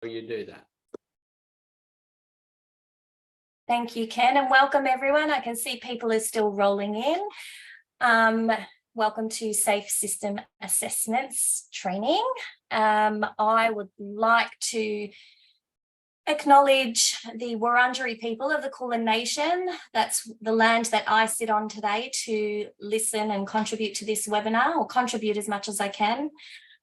you do that. Thank you, Ken, and welcome everyone. I can see people are still rolling in. Welcome to Safe System Assessments training. I would like to acknowledge the Wurundjeri people of the Kulin Nation. That's the land that I sit on today to listen and contribute to this webinar, or contribute as much as I can,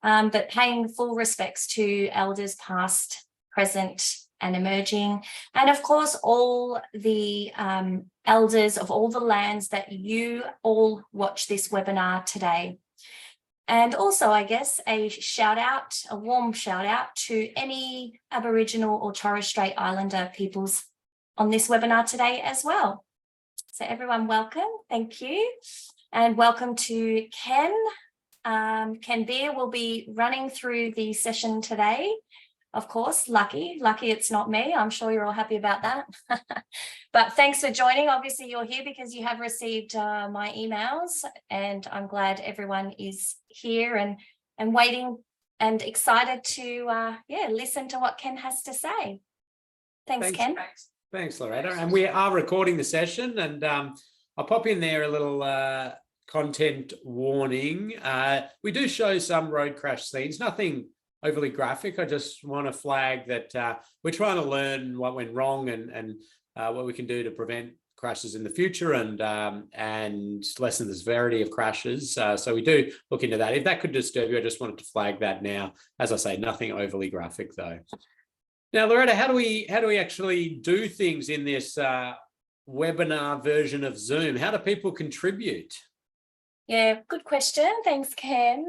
but paying full respects to elders past, present and emerging, and of course all the elders of all the lands that you all watch this webinar today. And also, I guess, a warm shout out to any Aboriginal or Torres Strait Islander peoples on this webinar today as well. So everyone, welcome, thank you. And welcome to Ken. Ken Beer will be running through the session today. Of course, lucky it's not me. I'm sure you're all happy about that. But thanks for joining. Obviously, you're here because you have received my emails, and I'm glad everyone is here and waiting and excited to listen to what Ken has to say. Thanks, Ken. Thanks, Loretta. And we are recording the session, and I'll pop in there a little content warning. We do show some road crash scenes, nothing overly graphic. I just want to flag that we're trying to learn what went wrong and what we can do to prevent crashes in the future and lessen the severity of crashes. So we do look into that. If that could disturb you, I just wanted to flag that now. As I say, nothing overly graphic though. Now, Loretta, how do we actually do things in this webinar version of Zoom? How do people contribute? Yeah, good question. Thanks, Ken.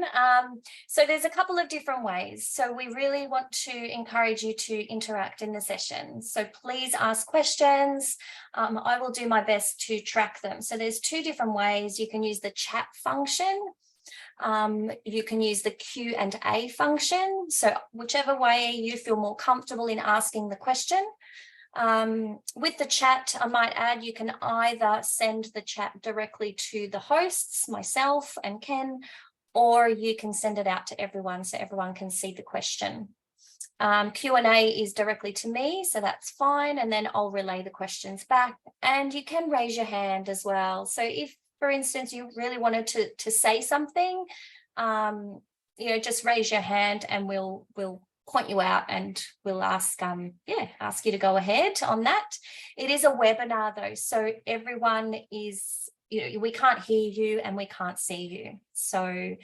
So there's a couple of different ways. So we really want to encourage you to interact in the session. So please ask questions. I will do my best to track them. So there's two different ways. You can use the chat function. You can use the Q&A function. So whichever way you feel more comfortable in asking the question. With the chat, I might add, you can either send the chat directly to the hosts, myself and Ken, or you can send it out to everyone so everyone can see the question. Q&A is directly to me, so that's fine, and then I'll relay the questions back. And you can raise your hand as well. So if, for instance, you really wanted to say something, just raise your hand and we'll point you out and we'll ask you to go ahead on that. It is a webinar though, so everyone is, we can't hear you and we can't see you. So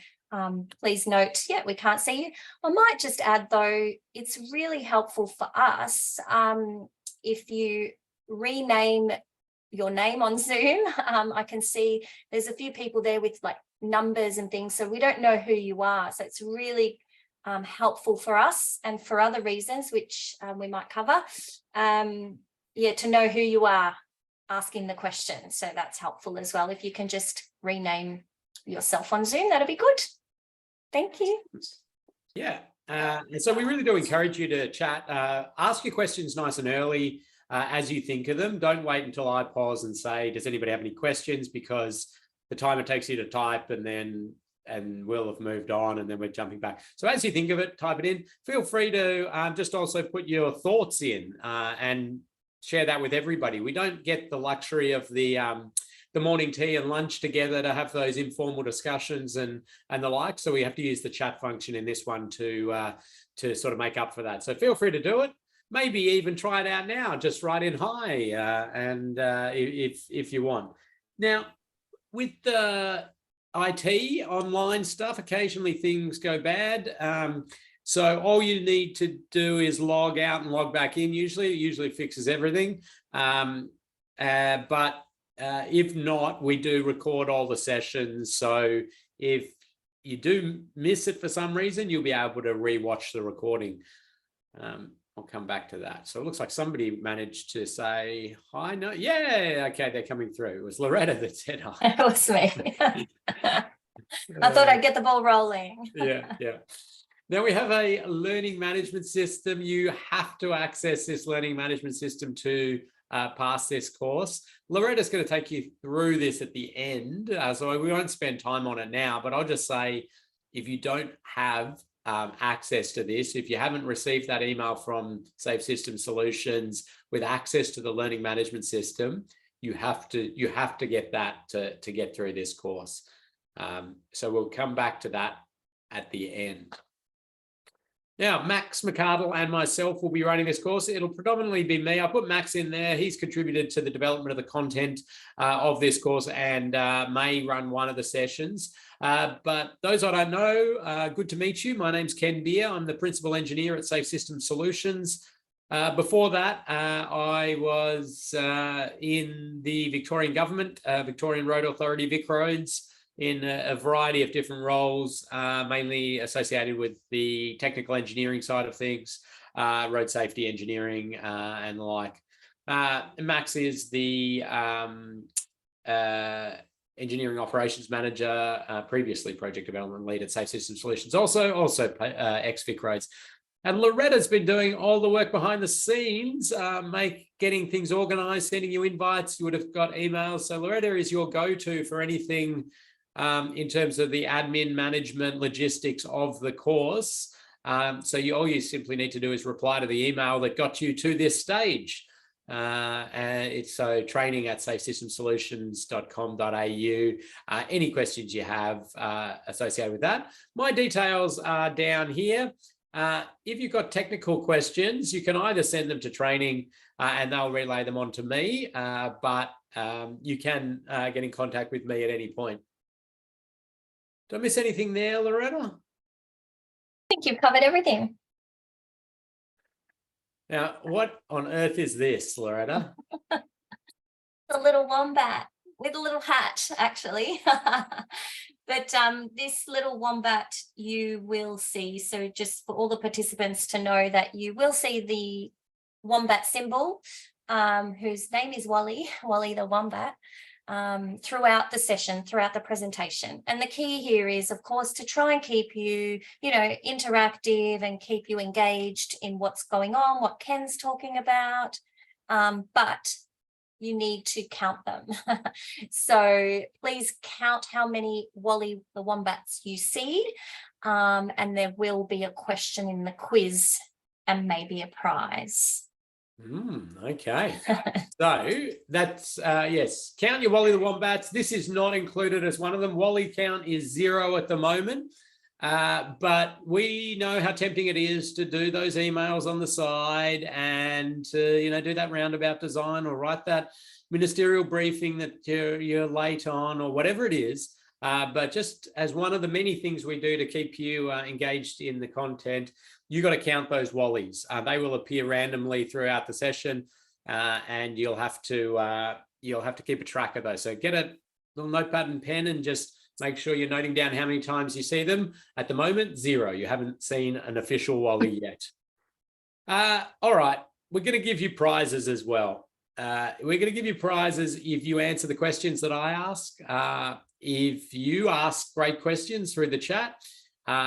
please note, we can't see you. I might just add though, it's really helpful for us if you rename your name on Zoom. I can see there's a few people there with like numbers and things, so we don't know who you are. So it's really helpful for us and for other reasons, which we might cover, to know who you are asking the question. So that's helpful as well. If you can just rename yourself on Zoom, that'll be good. Thank you. Yeah, and so we really do encourage you to chat. Ask your questions nice and early as you think of them. Don't wait until I pause and say, does anybody have any questions? Because the time it takes you to type and we'll have moved on and then we're jumping back. So as you think of it, type it in. Feel free to just also put your thoughts in and share that with everybody. We don't get the luxury of the morning tea and lunch together to have those informal discussions and the like. So we have to use the chat function in this one to sort of make up for that. So feel free to do it. Maybe even try it out now. Just write in hi if you want. Now, with the IT online stuff, occasionally things go bad. So all you need to do is log out and log back in. It usually fixes everything. But if not, we do record all the sessions. So if you do miss it for some reason, you'll be able to rewatch the recording. I'll come back to that. So it looks like somebody managed to say hi. No, yeah, okay, they're coming through. It was Loretta that said hi. It was me. I thought I'd get the ball rolling. Yeah. Now we have a learning management system. You have to access this learning management system to pass this course. Loretta's going to take you through this at the end, so we won't spend time on it now, but I'll just say, if you don't have access to this. If you haven't received that email from Safe System Solutions with access to the learning management system, you have to get that to get through this course. So we'll come back to that at the end. Now, Max McArdle and myself will be running this course. It'll predominantly be me. I put Max in there. He's contributed to the development of the content of this course and may run one of the sessions. But those I don't know, good to meet you. My name's Ken Beer. I'm the Principal Engineer at Safe System Solutions. Before that, I was in the Victorian Government, Victorian Road Authority, Vic Roads, in a variety of different roles, mainly associated with the technical engineering side of things, road safety engineering and the like. Max is the engineering operations manager, previously project development lead at Safe System Solutions, also ex-Vic Roads. And Loretta's been doing all the work behind the scenes, getting things organized, sending you invites. You would have got emails. So Loretta is your go-to for anything in terms of the admin, management, logistics of the course. So all you simply need to do is reply to the email that got you to this stage. And it's training@safesystemsolutions.com.au. Any questions you have associated with that. My details are down here. If you've got technical questions, you can either send them to training and they'll relay them on to me, but you can get in contact with me at any point. Did I miss anything there, Loretta? I think you've covered everything. Now, what on earth is this, Loretta? A little wombat with a little hat, actually. But this little wombat you will see, so just for all the participants to know that you will see the wombat symbol, whose name is Wally the wombat, throughout the session, throughout the presentation. And the key here is, of course, to try and keep you, interactive and keep you engaged in what's going on, what Ken's talking about, but you need to count them. So please count how many Wally the wombats you see, and there will be a question in the quiz and maybe a prize. Okay. So that's, yes, count your Wally the wombats. This is not included as one of them. Wally count is 0 at the moment. But we know how tempting it is to do those emails on the side and to, do that roundabout design or write that ministerial briefing that you're late on or whatever it is. But just as one of the many things we do to keep you engaged in the content, you got to count those Wallies. They will appear randomly throughout the session, and you'll have to keep a track of those. So get a little notepad and pen and just make sure you're noting down how many times you see them. At the moment, 0. You haven't seen an official Wally yet. All right, we're going to give you prizes as well. We're going to give you prizes if you answer the questions that I ask. If you ask great questions through the chat,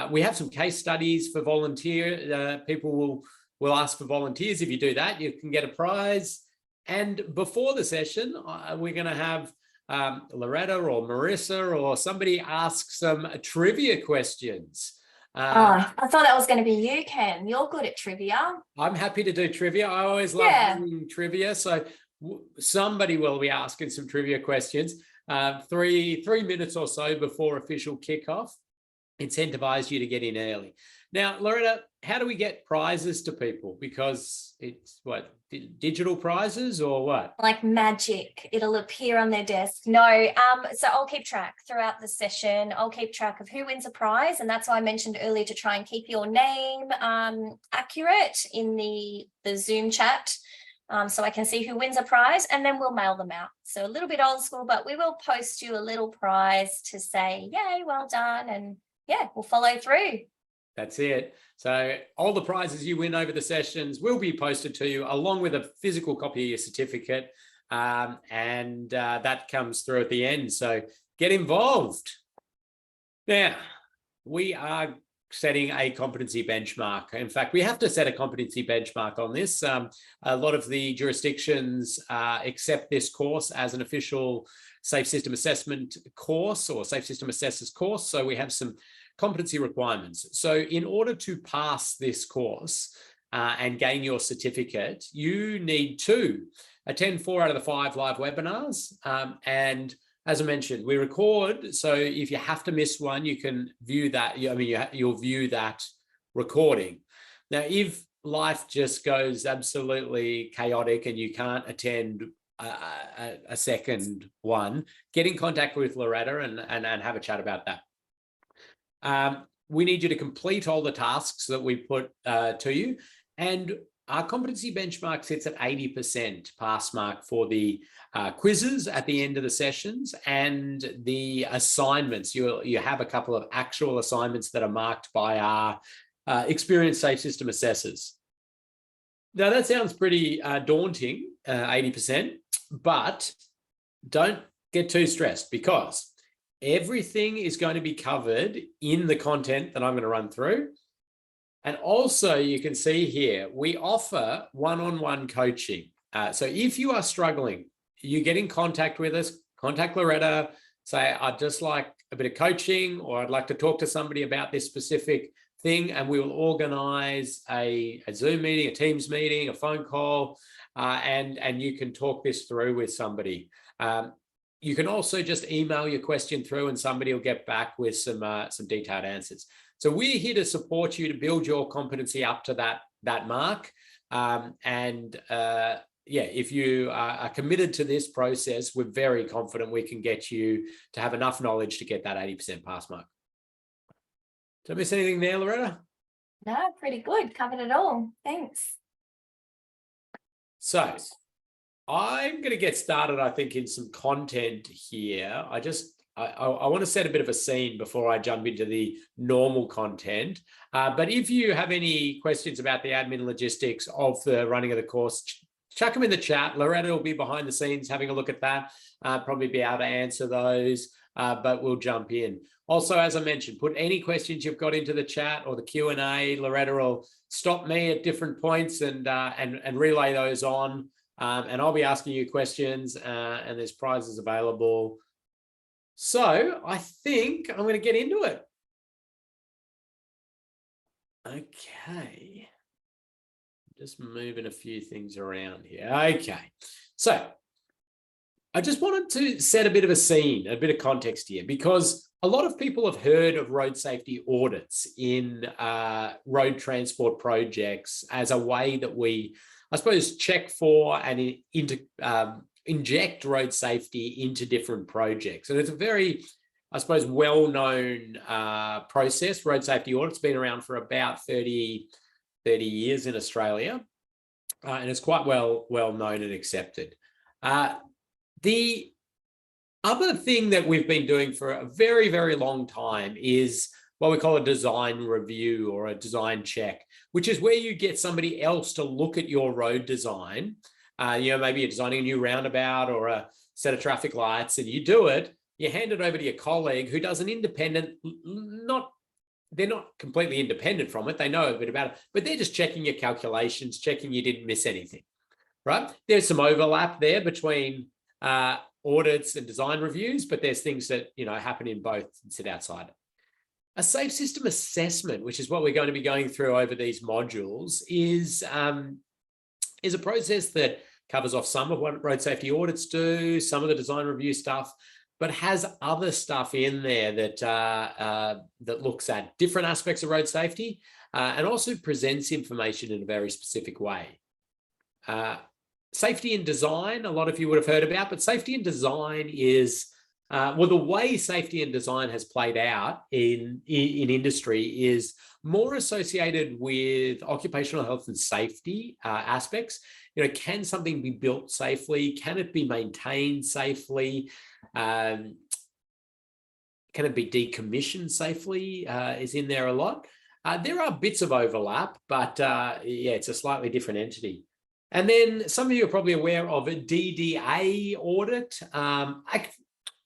we have some case studies for volunteer. People will ask for volunteers. If you do that, you can get a prize. And before the session, we're going to have Loretta or Marissa or somebody ask some trivia questions. I thought that was going to be you, Ken. You're good at trivia. I'm happy to do trivia. I always love doing trivia. So somebody will be asking some trivia questions. 3 minutes or so before official kickoff. Incentivize you to get in early. Now, Loretta, how do we get prizes to people? Because it's what, digital prizes or what? Like magic, it'll appear on their desk. No, so I'll keep track throughout the session. I'll keep track of who wins a prize, and that's why I mentioned earlier to try and keep your name accurate in the Zoom chat. So I can see who wins a prize, and then we'll mail them out. So a little bit old school, but we will post you a little prize to say, yay, well done. And yeah, we'll follow through. That's it. So all the prizes you win over the sessions will be posted to you along with a physical copy of your certificate. And that comes through at the end. So get involved. Now, we are setting a competency benchmark. In fact, we have to set a competency benchmark on this. A lot of the jurisdictions accept this course as an official Safe System Assessment course or Safe System Assessors course. So we have some competency requirements. So in order to pass this course and gain your certificate, you need to attend 4 out of the 5 live webinars. And as I mentioned, we record. So if you have to miss one, you can view that. I mean, you'll view that recording. Now, if life just goes absolutely chaotic and you can't attend a second one, get in contact with Loretta and have a chat about that. We need you to complete all the tasks that we put to you. And our competency benchmark sits at 80% pass mark for the quizzes at the end of the sessions and the assignments. You have a couple of actual assignments that are marked by our experienced safe system assessors. Now that sounds pretty daunting, 80%, but don't get too stressed because everything is going to be covered in the content that I'm going to run through. And also you can see here, we offer one-on-one coaching. So if you are struggling, you get in contact with us, contact Loretta, say, I'd just like a bit of coaching, or I'd like to talk to somebody about this specific thing, and we will organize a Zoom meeting, a Teams meeting, a phone call, and you can talk this through with somebody. You can also just email your question through and somebody will get back with some detailed answers. So we're here to support you to build your competency up to that mark. Yeah, if you are committed to this process, we're very confident we can get you to have enough knowledge to get that 80% pass mark. Did I miss anything there, Loretta? No, pretty good. Covered it all. Thanks. So I'm going to get started, I think, in some content here. I want to set a bit of a scene before I jump into the normal content. But if you have any questions about the admin logistics of the running of the course, chuck them in the chat. Loretta will be behind the scenes having a look at that, probably be able to answer those, but we'll jump in. Also, as I mentioned, put any questions you've got into the chat or the Q&A. Loretta will stop me at different points and relay those on. And I'll be asking you questions, and there's prizes available. So I think I'm going to get into it. Okay. Just moving a few things around here. Okay. So I just wanted to set a bit of a scene, a bit of context here, because a lot of people have heard of road safety audits in road transport projects as a way that we, I suppose, check for and inject road safety into different projects. And it's a very, I suppose, well-known process. Road safety audits been around for about 30 years in Australia, and it's quite well known and accepted. The other thing that we've been doing for a very, very long time is what we call a design review or a design check, which is where you get somebody else to look at your road design. Maybe you're designing a new roundabout or a set of traffic lights, and you do it, you hand it over to your colleague who does an independent, they're not completely independent from it, they know a bit about it, but they're just checking your calculations, checking you didn't miss anything, right? There's some overlap there between audits and design reviews, but there's things that happen in both and sit outside it. A safe system assessment, which is what we're going to be going through over these modules, is a process that covers off some of what road safety audits do, some of the design review stuff, but has other stuff in there that looks at different aspects of road safety and also presents information in a very specific way. Safety and design, a lot of you would have heard about, but safety and design is, the way safety and design has played out in industry is more associated with occupational health and safety aspects. Can something be built safely? Can it be maintained safely? Can it be decommissioned safely? Is in there a lot. There are bits of overlap, but yeah, it's a slightly different entity. And then some of you are probably aware of a DDA audit.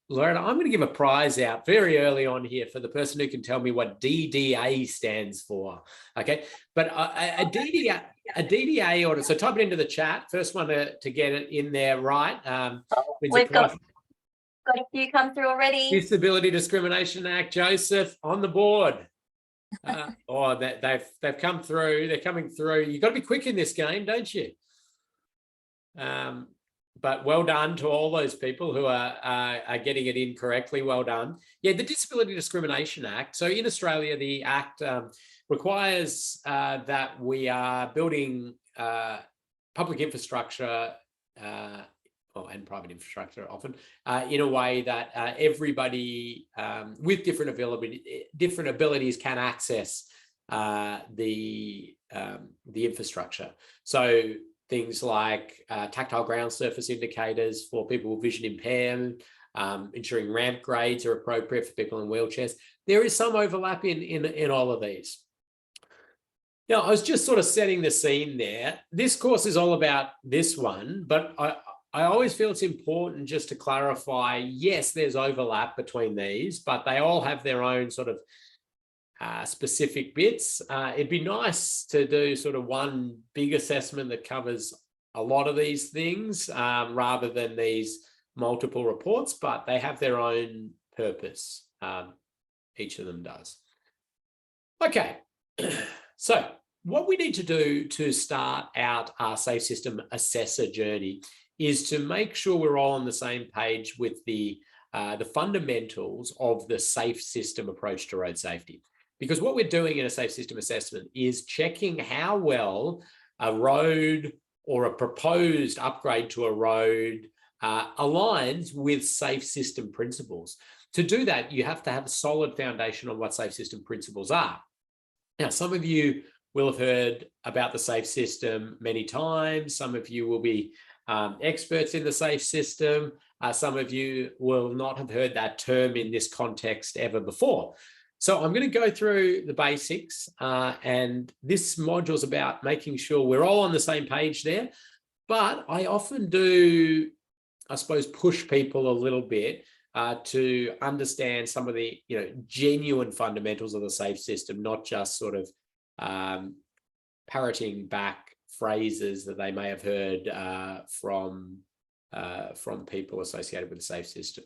Loretta, I'm going to give a prize out very early on here for the person who can tell me what DDA stands for. Okay, but a DDA audit. So type it into the chat. First one to get it in there right. We've got got a few come through already. Disability Discrimination Act, Joseph, on the board. They've come through. They're coming through. You've got to be quick in this game, don't you? But well done to all those people who are getting it in correctly. Well done. Yeah, the Disability Discrimination Act. So in Australia, the Act requires that we are building public infrastructure and private infrastructure often in a way that everybody with different abilities can access the infrastructure. So things like tactile ground surface indicators for people with vision impairment, ensuring ramp grades are appropriate for people in wheelchairs. There is some overlap in all of these. Now, I was just sort of setting the scene there. This course is all about this one, but I always feel it's important just to clarify, yes, there's overlap between these, but they all have their own sort of specific bits. It'd be nice to do sort of one big assessment that covers a lot of these things rather than these multiple reports, but they have their own purpose. Each of them does. Okay, so what we need to do to start out our Safe System Assessor journey is to make sure we're all on the same page with the fundamentals of the safe system approach to road safety. Because what we're doing in a safe system assessment is checking how well a road or a proposed upgrade to a road aligns with safe system principles. To do that, you have to have a solid foundation on what safe system principles are. Now, some of you will have heard about the safe system many times. Some of you will be experts in the safe system. Some of you will not have heard that term in this context ever before. So I'm going to go through the basics, and this module is about making sure we're all on the same page there. But I often do, I suppose, push people a little bit to understand some of the genuine fundamentals of the safe system, not just sort of parroting back phrases that they may have heard from people associated with the safe system.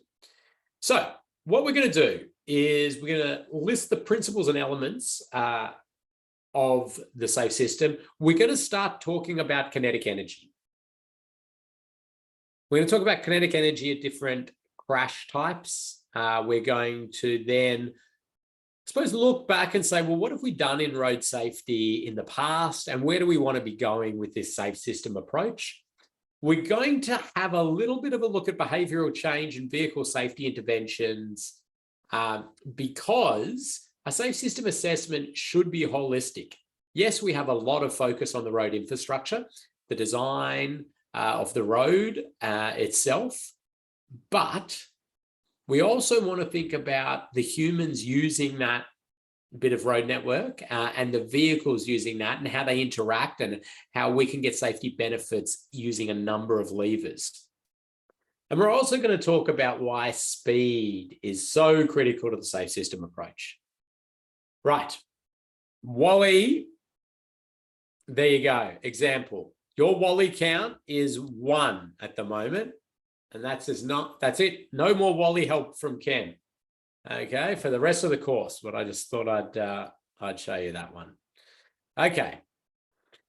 So what we're going to do is we're going to list the principles and elements of the safe system. We're going to start talking about kinetic energy. We're going to talk about kinetic energy at different crash types. We're going to then, I suppose, look back and say, well, what have we done in road safety in the past, and where do we want to be going with this safe system approach? We're going to have a little bit of a look at behavioural change and vehicle safety interventions because a safe system assessment should be holistic. Yes, we have a lot of focus on the road infrastructure, the design of the road itself, but we also want to think about the humans using that bit of road network and the vehicles using that and how they interact and how we can get safety benefits using a number of levers. And we're also going to talk about why speed is so critical to the safe system approach. Right. Wally, there you go. Example. Your Wally count is 1 at the moment. And that's it. No more Wally help from Ken. Okay, for the rest of the course, but I just thought I'd show you that one. Okay,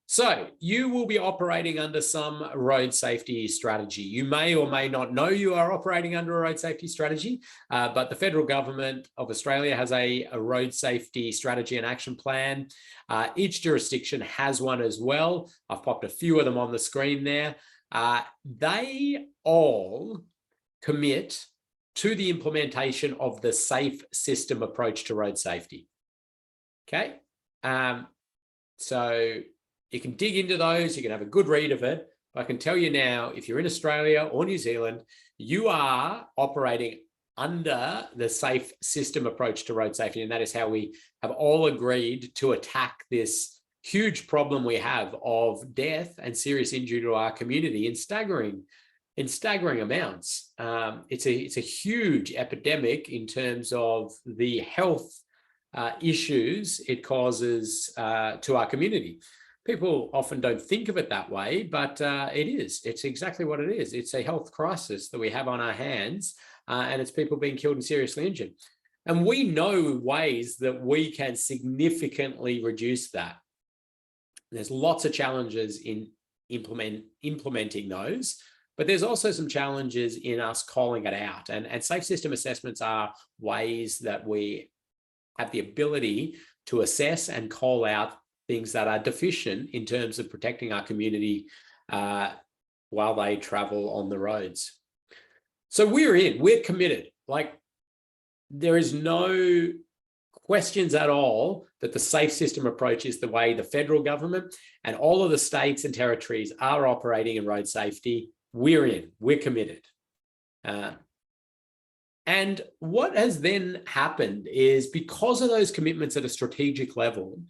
so you will be operating under some road safety strategy. You may or may not know you are operating under a road safety strategy, but the federal government of Australia has a road safety strategy and action plan. Each jurisdiction has one as well. I've popped a few of them on the screen there. They all commit to the implementation of the safe system approach to road safety. Okay, so you can dig into those, you can have a good read of it. But I can tell you now, if you're in Australia or New Zealand, you are operating under the safe system approach to road safety, and that is how we have all agreed to attack this huge problem we have of death and serious injury to our community in staggering amounts. It's a huge epidemic in terms of the health issues it causes to our community. People often don't think of it that way, but it is. It's exactly what it is. It's a health crisis that we have on our hands and it's people being killed and seriously injured. And we know ways that we can significantly reduce that. There's lots of challenges in implementing those, but there's also some challenges in us calling it out. And safe system assessments are ways that we have the ability to assess and call out things that are deficient in terms of protecting our community while they travel on the roads. So we're committed. Like, there is no questions at all that the safe system approach is the way the federal government and all of the states and territories are operating in road safety. We're committed. And what has then happened is, because of those commitments at a strategic level,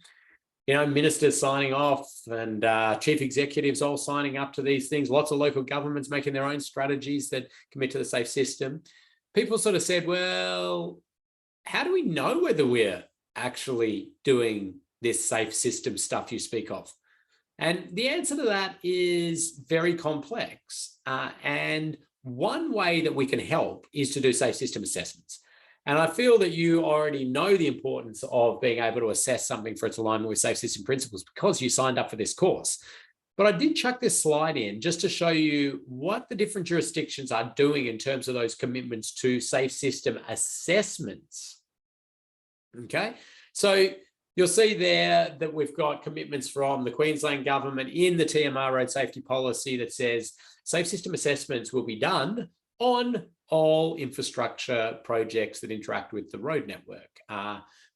ministers signing off and chief executives all signing up to these things, lots of local governments making their own strategies that commit to the safe system, people sort of said, well, how do we know whether we're actually doing this safe system stuff you speak of? And the answer to that is very complex. And one way that we can help is to do safe system assessments. And I feel that you already know the importance of being able to assess something for its alignment with safe system principles because you signed up for this course. But I did chuck this slide in just to show you what the different jurisdictions are doing in terms of those commitments to safe system assessments. Okay, so you'll see there that we've got commitments from the Queensland government in the TMR road safety policy that says safe system assessments will be done on all infrastructure projects that interact with the road network.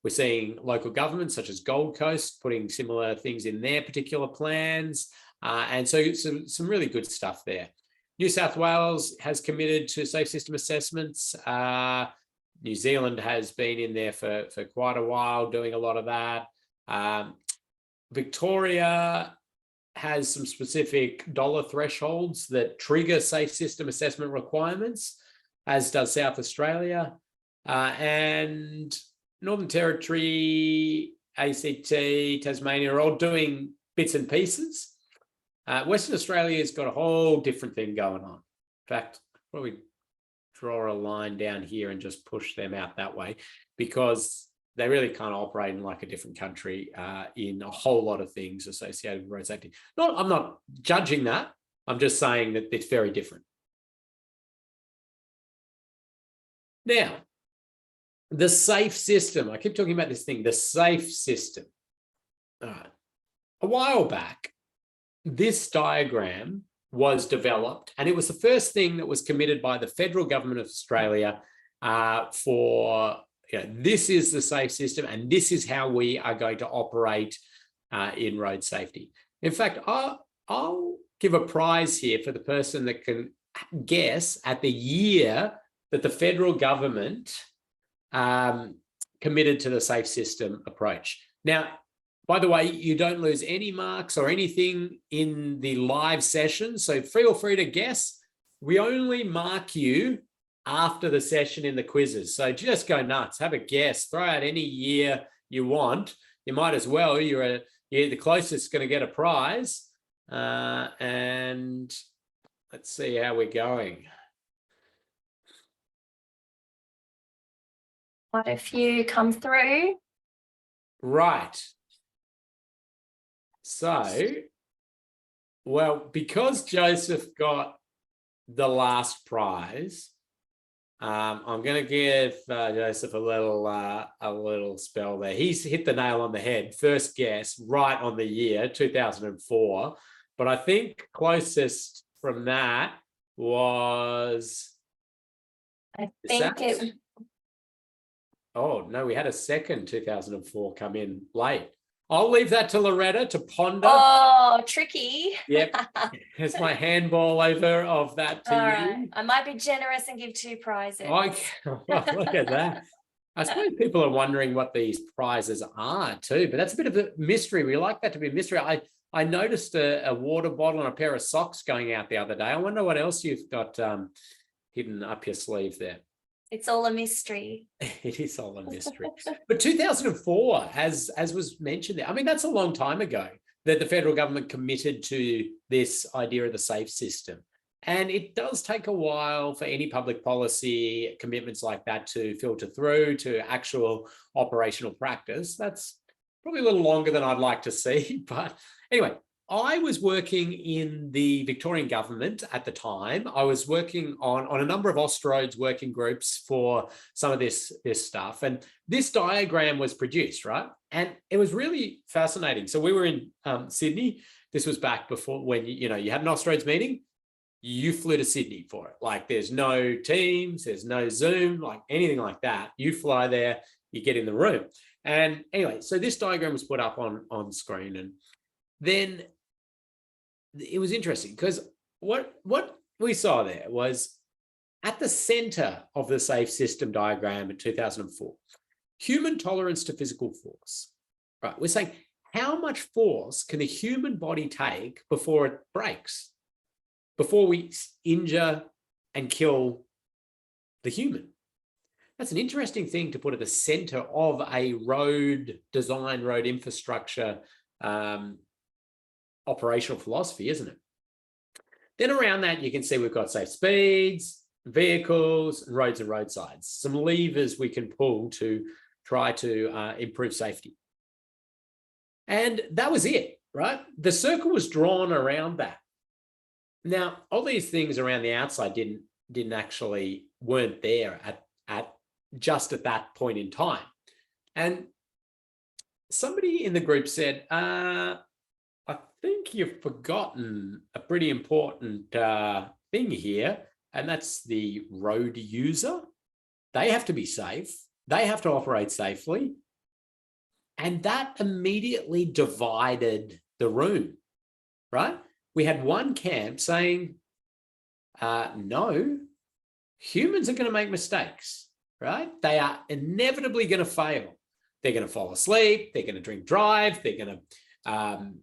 We're seeing local governments such as Gold Coast putting similar things in their particular plans. And so some really good stuff there. New South Wales has committed to safe system assessments. New Zealand has been in there for quite a while doing a lot of that. Victoria has some specific dollar thresholds that trigger safe system assessment requirements, as does South Australia. And Northern Territory, ACT, Tasmania are all doing bits and pieces. Western Australia's got a whole different thing going on. In fact, probably draw a line down here and just push them out that way, because they really kind of operate in like a different country in a whole lot of things associated with road safety. I'm not judging that. I'm just saying that it's very different. Now, the safe system. I keep talking about this thing, the safe system. A while back, this diagram was developed, and it was the first thing that was committed by the federal government of Australia for, this is the safe system and this is how we are going to operate in road safety. In fact, I'll give a prize here for the person that can guess at the year that the federal government committed to the safe system approach. Now, by the way, you don't lose any marks or anything in the live session, so feel free to guess. We only mark you after the session in the quizzes, so just go nuts, have a guess, throw out any year you want. You might as well, you're the closest going to get a prize. And let's see how we're going. Quite a few come through. Right. So, well, because Joseph got the last prize, I'm going to give Joseph a little spell there. He's hit the nail on the head. First guess, right on the year, 2004. But I think closest from that was... I think it... Oh, no, we had a second 2004 come in late. I'll leave that to Loretta to ponder. Oh, tricky. Yep. Here's my handball over of that to All you. right. I might be generous and give 2 prizes. Okay. Look at that. I suppose people are wondering what these prizes are too, but that's a bit of a mystery. We like that to be a mystery. I noticed a water bottle and a pair of socks going out the other day. I wonder what else you've got hidden up your sleeve there. It's all a mystery. It is all a mystery. But 2004, as was mentioned there, I mean, that's a long time ago that the federal government committed to this idea of the safe system. And it does take a while for any public policy commitments like that to filter through to actual operational practice. That's probably a little longer than I'd like to see. But anyway, I was working in the Victorian government at the time. I was working on a number of Austroads working groups for some of this stuff. And this diagram was produced, right? And it was really fascinating. So we were in Sydney. This was back before when, you had an Austroads meeting. You flew to Sydney for it. Like there's no Teams, there's no Zoom, like anything like that. You fly there, you get in the room. And anyway, so this diagram was put up on screen. And then it was interesting because what we saw there was at the center of the safe system diagram in 2004, human tolerance to physical force. Right, we're saying how much force can the human body take before it breaks? Before we injure and kill the human. That's an interesting thing to put at the center of a road design, road infrastructure operational philosophy, isn't it? Then around that, you can see we've got safe speeds, vehicles, roads and roadsides, some levers we can pull to try to improve safety. And that was it, right? The circle was drawn around that. Now, all these things around the outside weren't there at that point in time. And somebody in the group said, I think you've forgotten a pretty important thing here, and that's the road user. They have to be safe. They have to operate safely. And that immediately divided the room, right? We had one camp saying, no, humans are going to make mistakes, right? They are inevitably going to fail. They're going to fall asleep. They're going to drink drive. They're going to,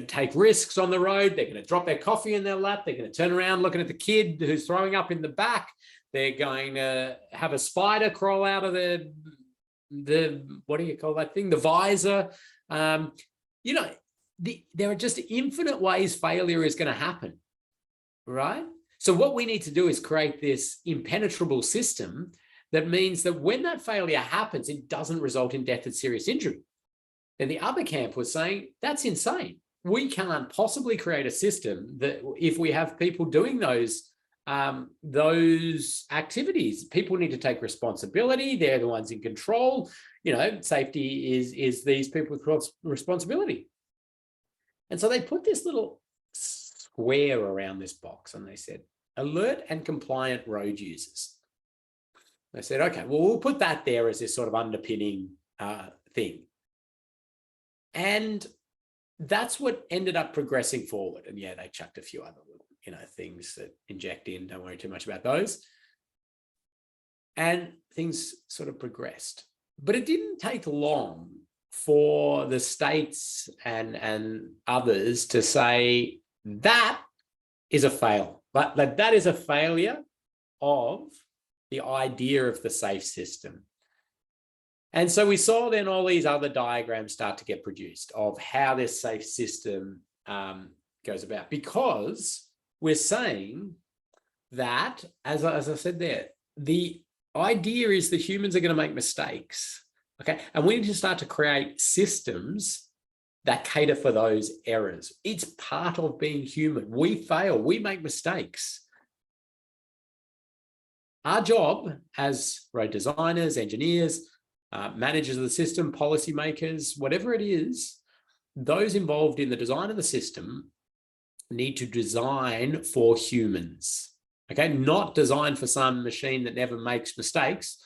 take risks on the road. They're going to drop their coffee in their lap. They're going to turn around looking at the kid who's throwing up in the back. They're going to have a spider crawl out of the what do you call that thing? The visor. There are just infinite ways failure is going to happen, right? So what we need to do is create this impenetrable system that means that when that failure happens, it doesn't result in death and serious injury. Then the other camp was saying, that's insane. We can't possibly create a system that if we have people doing those activities, people need to take responsibility. They're the ones in control. Safety is these people's responsibility. And so they put this little square around this box and they said, alert and compliant road users. They said, okay, well, we'll put that there as this sort of underpinning thing. And that's what ended up progressing forward. And yeah, they chucked a few other little, things that inject in. Don't worry too much about those. And things sort of progressed. But it didn't take long for the states and others to say that is a fail. But that is a failure of the idea of the safe system. And so we saw then all these other diagrams start to get produced of how this safe system goes about, because we're saying that, as I said there, the idea is that humans are going to make mistakes, okay? And we need to start to create systems that cater for those errors. It's part of being human. We fail, we make mistakes. Our job as road designers, engineers, managers of the system, policymakers, whatever it is, those involved in the design of the system need to design for humans, okay? Not design for some machine that never makes mistakes.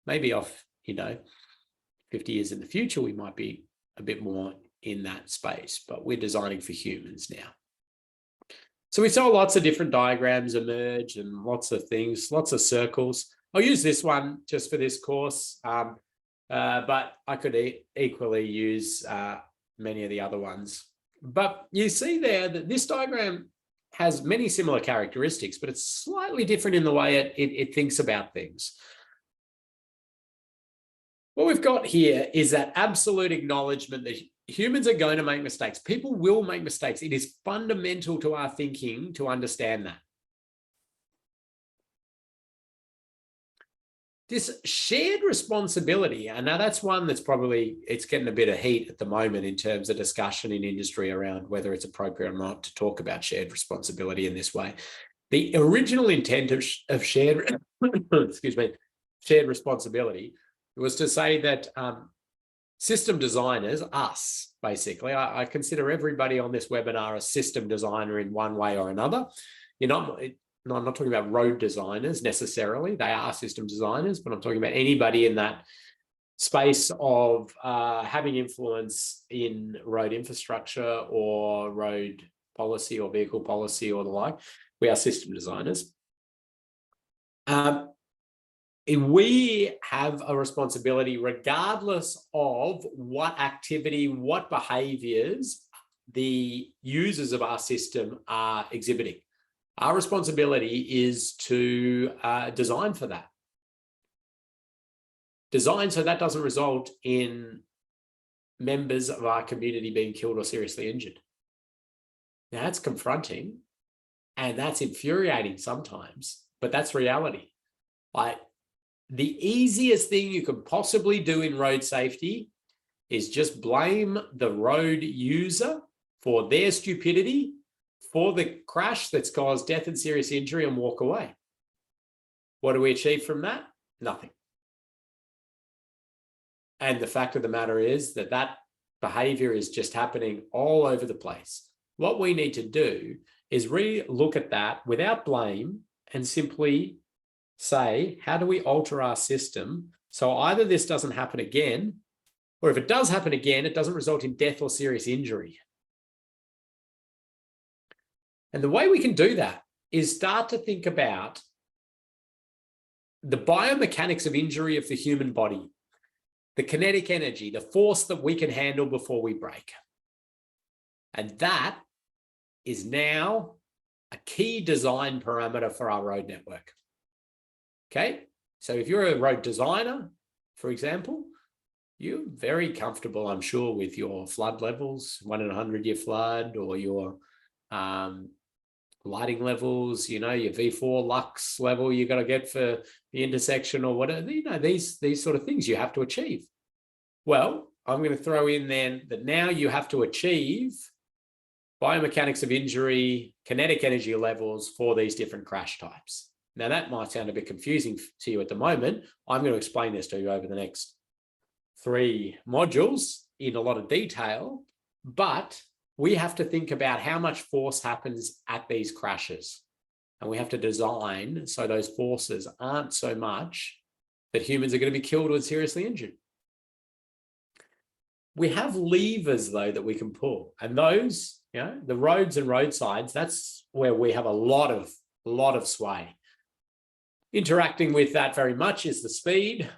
Maybe off, 50 years in the future, we might be a bit more in that space, but we're designing for humans now. So we saw lots of different diagrams emerge and lots of things, lots of circles. I'll use this one just for this course, but I could equally use many of the other ones. But you see there that this diagram has many similar characteristics, but it's slightly different in the way it thinks about things. What we've got here is that absolute acknowledgement that humans are going to make mistakes. People will make mistakes. It is fundamental to our thinking to understand that. this shared responsibility, and now that's one that's probably, it's getting a bit of heat at the moment in terms of discussion in industry around whether it's appropriate or not to talk about shared responsibility in this way. The original intent of shared, excuse me, shared responsibility was to say that system designers, us, basically, I consider everybody on this webinar a system designer in one way or another. No, I'm not talking about road designers necessarily. They are system designers, but I'm talking about anybody in that space of having influence in road infrastructure or road policy or vehicle policy or the like. We are system designers. We have a responsibility regardless of what activity, what behaviors the users of our system are exhibiting. Our responsibility is to design for that. Design so that doesn't result in members of our community being killed or seriously injured. Now, that's confronting and that's infuriating sometimes, but that's reality. Like, the easiest thing you could possibly do in road safety is just blame the road user for their stupidity, for the crash that's caused death and serious injury, and walk away. What do we achieve from that? Nothing. And the fact of the matter is that that behavior is just happening all over the place. What we need to do is really look at that without blame and simply say, how do we alter our system so either this doesn't happen again, or if it does happen again, it doesn't result in death or serious injury. And the way we can do that is start to think about the biomechanics of injury of the human body, the kinetic energy, the force that we can handle before we break. And that is now a key design parameter for our road network. Okay, so if you're a road designer, for example, you're very comfortable, I'm sure, with your flood levels, 1 in 100-year flood, or your lighting levels, your V4 lux level you got to get for the intersection or whatever, these sort of things you have to achieve. Well, I'm going to throw in then that now you have to achieve biomechanics of injury, kinetic energy levels for these different crash types. Now, that might sound a bit confusing to you at the moment. I'm going to explain this to you over the next 3 modules in a lot of detail, but we have to think about how much force happens at these crashes. And we have to design so those forces aren't so much that humans are going to be killed or seriously injured. We have levers, though, that we can pull. And those, the roads and roadsides, that's where we have a lot of sway. Interacting with that very much is the speed.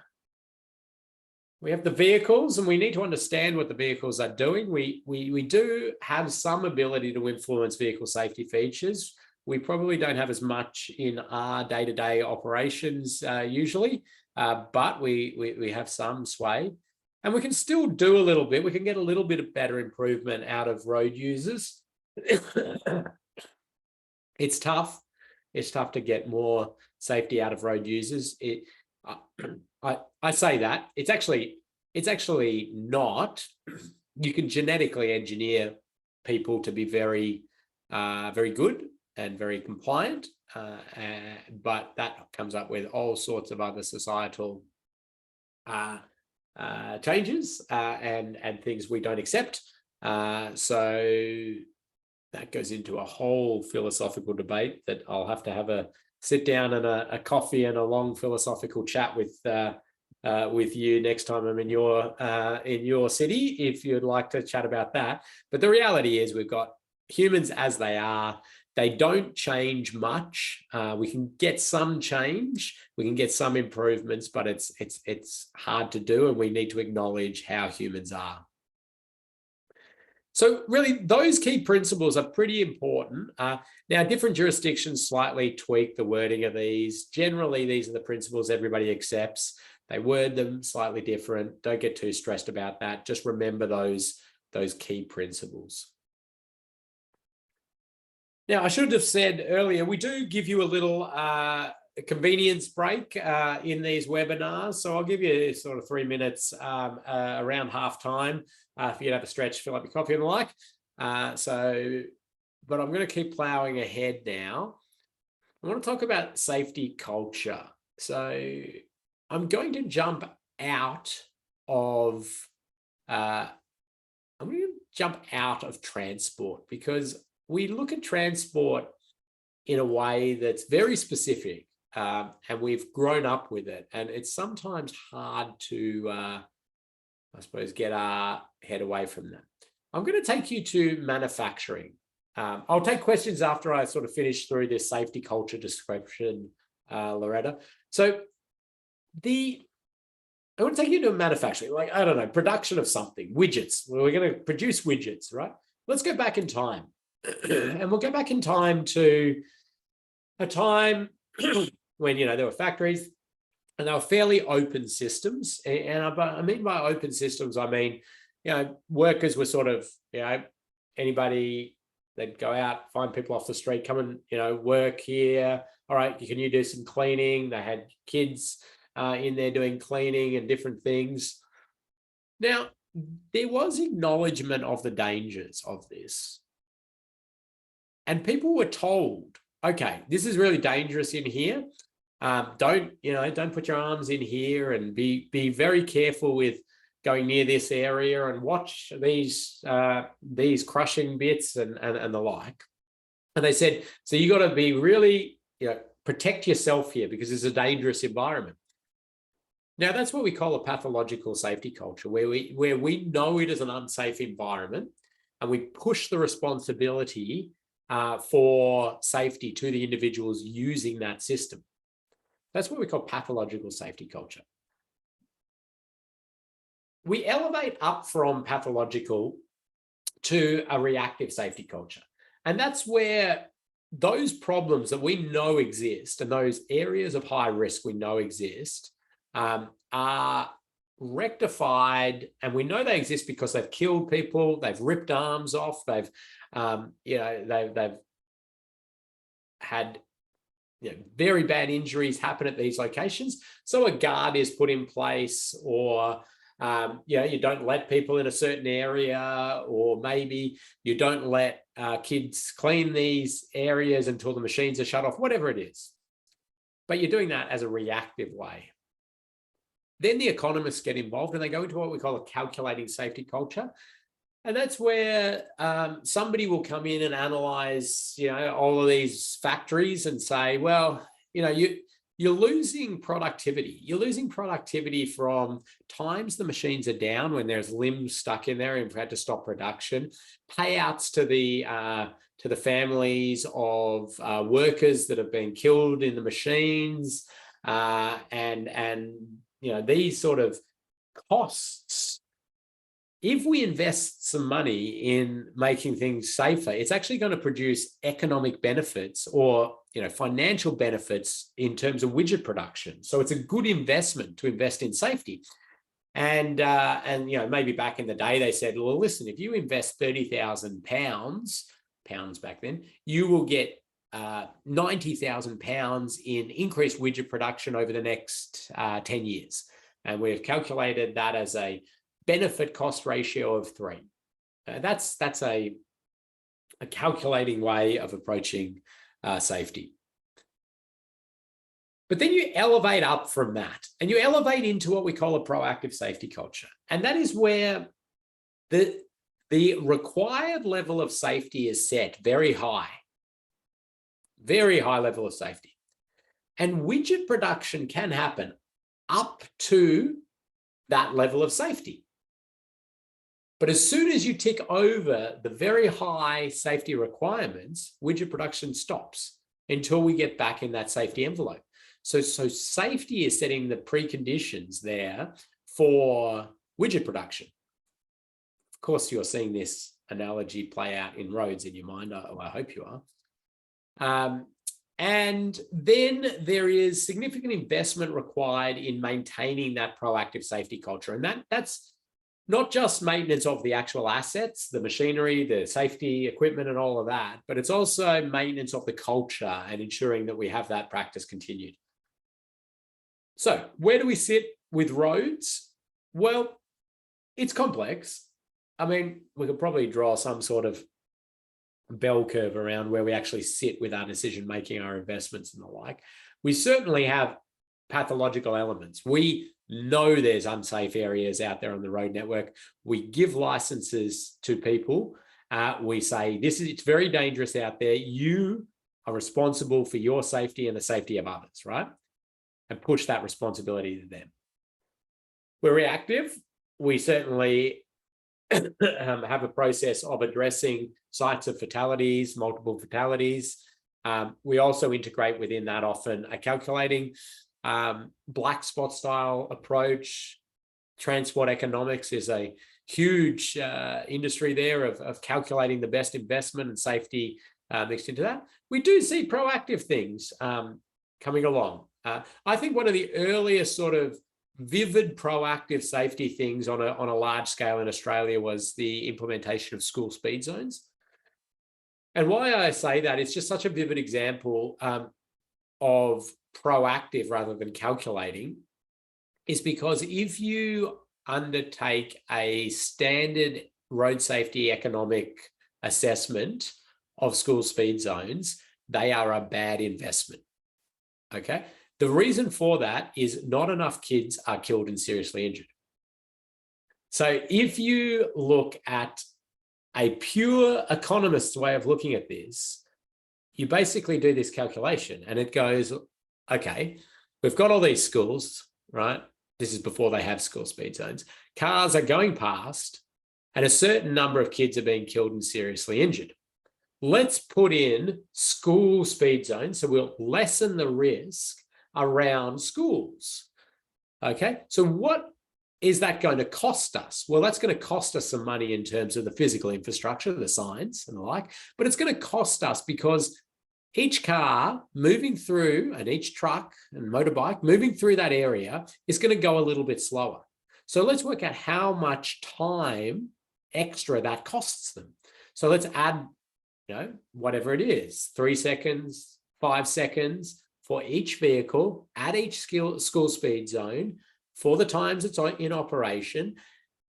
We have the vehicles, and we need to understand what the vehicles are doing. We do have some ability to influence vehicle safety features. We probably don't have as much in our day-to-day operations usually, but we have some sway. And we can still do a little bit. We can get a little bit of better improvement out of road users. It's tough. It's tough to get more safety out of road users. I say that it's actually not. You can genetically engineer people to be very good and very compliant, but that comes up with all sorts of other societal changes and things we don't accept. So that goes into a whole philosophical debate that I'll have to have a sit down and a coffee and a long philosophical chat with you next time I'm in your city, if you'd like to chat about that. But the reality is we've got humans as they are. They don't change much. We can get some change, we can get some improvements, but it's hard to do, and we need to acknowledge how humans are. So really, those key principles are pretty important. Now, different jurisdictions slightly tweak the wording of these. Generally, these are the principles everybody accepts. They word them slightly different. Don't get too stressed about that. Just remember those key principles. Now, I should have said earlier, we do give you a little convenience break in these webinars. So I'll give you sort of 3 minutes around half time for you to have a stretch, fill up your coffee and the like. But I'm going to keep plowing ahead now. I want to talk about safety culture. So I'm going to jump out of transport, because we look at transport in a way that's very specific, and we've grown up with it, and it's sometimes hard to, I suppose, get our head away from that. I'm going to take you to manufacturing. I'll take questions after I sort of finish through this safety culture description, Loretta. So I want to take you to manufacturing, like, I don't know, production of something, widgets. Well, we're going to produce widgets, right? Let's go back in time. And we'll go back in time to a time when, there were factories and they were fairly open systems. And I mean by open systems, I mean, workers were sort of, anybody, they'd go out, find people off the street, come and, work here. All right, can you do some cleaning? They had kids in there doing cleaning and different things. Now, there was acknowledgement of the dangers of this. And people were told, okay, this is really dangerous in here. Don't put your arms in here, and be very careful with going near this area, and watch these crushing bits and the like. And they said, so you got to be really, protect yourself here, because it's a dangerous environment. Now, that's what we call a pathological safety culture, where we know it is an unsafe environment, and we push the responsibility for safety to the individuals using that system. That's what we call pathological safety culture. We elevate up from pathological to a reactive safety culture. And that's where those problems that we know exist, and those areas of high risk we know exist, are rectified. And we know they exist because they've killed people, they've ripped arms off, they've had very bad injuries happen at these locations. So a guard is put in place, or you don't let people in a certain area, or maybe you don't let kids clean these areas until the machines are shut off, whatever it is. But you're doing that as a reactive way. Then the economists get involved, and they go into what we call a calculating safety culture. And that's where somebody will come in and analyze, all of these factories and say, well, you're losing productivity. You're losing productivity from times the machines are down, when there's limbs stuck in there and we've had to stop production, payouts to the families of workers that have been killed in the machines, and these sort of costs. If we invest some money in making things safer, it's actually going to produce economic benefits, or financial benefits in terms of widget production. So it's a good investment to invest in safety. And maybe back in the day they said, well, listen, if you invest £30,000 back then, you will get £90,000 in increased widget production over the next 10 years. And we've calculated that as a benefit cost ratio of 3. That's a calculating way of approaching safety. But then you elevate up from that, and you elevate into what we call a proactive safety culture. And that is where the required level of safety is set very high level of safety. And widget production can happen up to that level of safety. But as soon as you tick over the very high safety requirements, widget production stops until we get back in that safety envelope. So safety is setting the preconditions there for widget production. Of course, you're seeing this analogy play out in roads in your mind. I hope you are. And then there is significant investment required in maintaining that proactive safety culture. And that's not just maintenance of the actual assets, the machinery, the safety equipment and all of that, but it's also maintenance of the culture and ensuring that we have that practice continued. So where do we sit with roads? Well, it's complex. I mean, we could probably draw some sort of bell curve around where we actually sit with our decision making, our investments and the like. We certainly have pathological elements. We know there's unsafe areas out there on the road network. We give licenses to people. We say, it's very dangerous out there. You are responsible for your safety and the safety of others, right? And push that responsibility to them. We're reactive. We certainly have a process of addressing sites of fatalities, multiple fatalities. We also integrate within that often a calculating black spot style approach. Transport economics is a huge industry there of calculating the best investment and safety mixed into that. We do see proactive things coming along. I think one of the earliest sort of vivid proactive safety things on a large scale in Australia was the implementation of school speed zones. And why I say that, it's just such a vivid example of proactive rather than calculating, is because if you undertake a standard road safety economic assessment of school speed zones, they are a bad investment. Okay. The reason for that is not enough kids are killed and seriously injured. So if you look at a pure economist's way of looking at this, you basically do this calculation and it goes, okay, we've got all these schools, right? This is before they have school speed zones. Cars are going past and a certain number of kids are being killed and seriously injured. Let's put in school speed zones so we'll lessen the risk around schools. Okay, so what is that going to cost us? Well, that's going to cost us some money in terms of the physical infrastructure, the signs and the like, but it's going to cost us because each car moving through and each truck and motorbike moving through that area is going to go a little bit slower. So let's work out how much time extra that costs them. So let's add, whatever it is, 3 seconds, 5 seconds for each vehicle at each school speed zone for the times it's in operation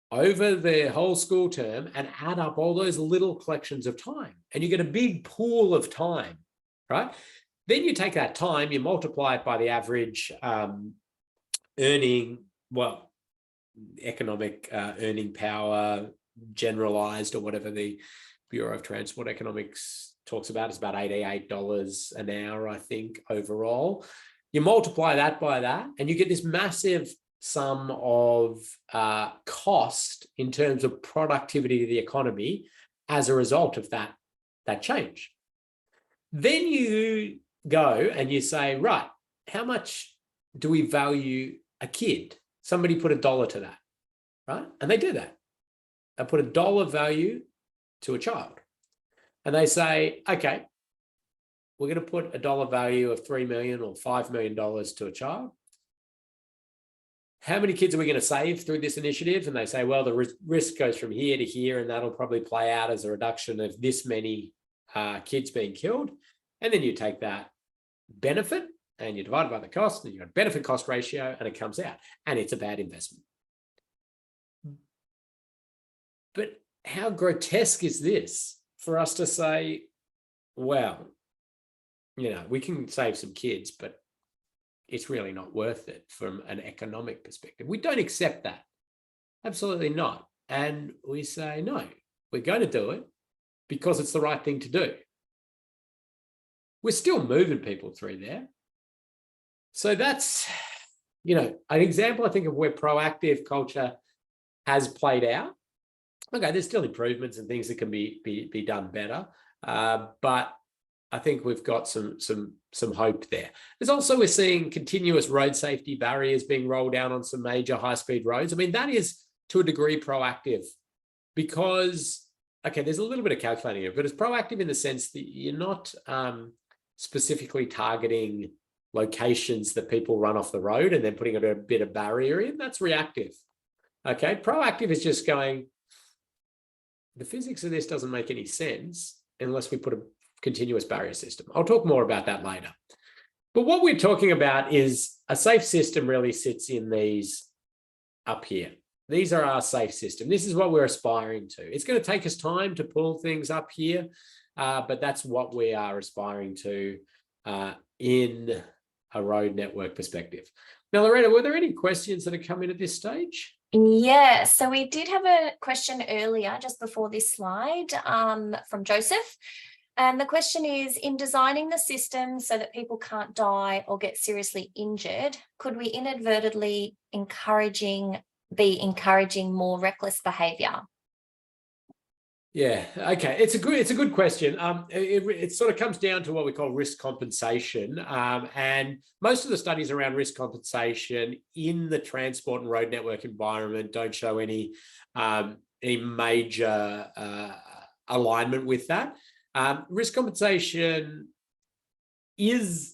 over the whole school term, and add up all those little collections of time. And you get a big pool of time, right? Then you take that time, you multiply it by the average economic earning power, generalized, or whatever the Bureau of Transport Economics talks about. It's about $88 an hour, I think, overall. You multiply that by that, and you get this massive sum of cost in terms of productivity of the economy as a result of that change. Then you go and you say, right, how much do we value a kid? Somebody put $1 to that, right? And they do that. They put $1 value to a child. And they say, okay, we're going to put $1 value of $3 million or $5 million to a child. How many kids are we going to save through this initiative? And they say, well, the risk goes from here to here, and that'll probably play out as a reduction of this many kids being killed. And then you take that benefit and you divide it by the cost, and you've got a benefit cost ratio, and it comes out, and it's a bad investment. But how grotesque is this for us to say, well, we can save some kids, but it's really not worth it from an economic perspective. We don't accept that. Absolutely not. And we say, no, we're going to do it because it's the right thing to do. We're still moving people through there. So that's, an example, I think, of where proactive culture has played out. Okay, there's still improvements and things that can be done better, but I think we've got some hope there. There's also, we're seeing continuous road safety barriers being rolled out on some major high-speed roads. I mean, that is to a degree proactive because, okay, there's a little bit of calculating it, but it's proactive in the sense that you're not specifically targeting locations that people run off the road and then putting a bit of barrier in. That's reactive. Okay, proactive is just going, the physics of this doesn't make any sense unless we put a continuous barrier system. I'll talk more about that later. But what we're talking about is a safe system really sits in these up here. These are our safe system. This is what we're aspiring to. It's going to take us time to pull things up here, but that's what we are aspiring to in a road network perspective. Now, Loretta, were there any questions that have come in at this stage? Yeah, so we did have a question earlier, just before this slide, from Joseph. And the question is, in designing the system so that people can't die or get seriously injured, could we inadvertently be encouraging more reckless behaviour? Yeah, okay. It's a good question. It sort of comes down to what we call risk compensation. And most of the studies around risk compensation in the transport and road network environment don't show any major alignment with that. Risk compensation it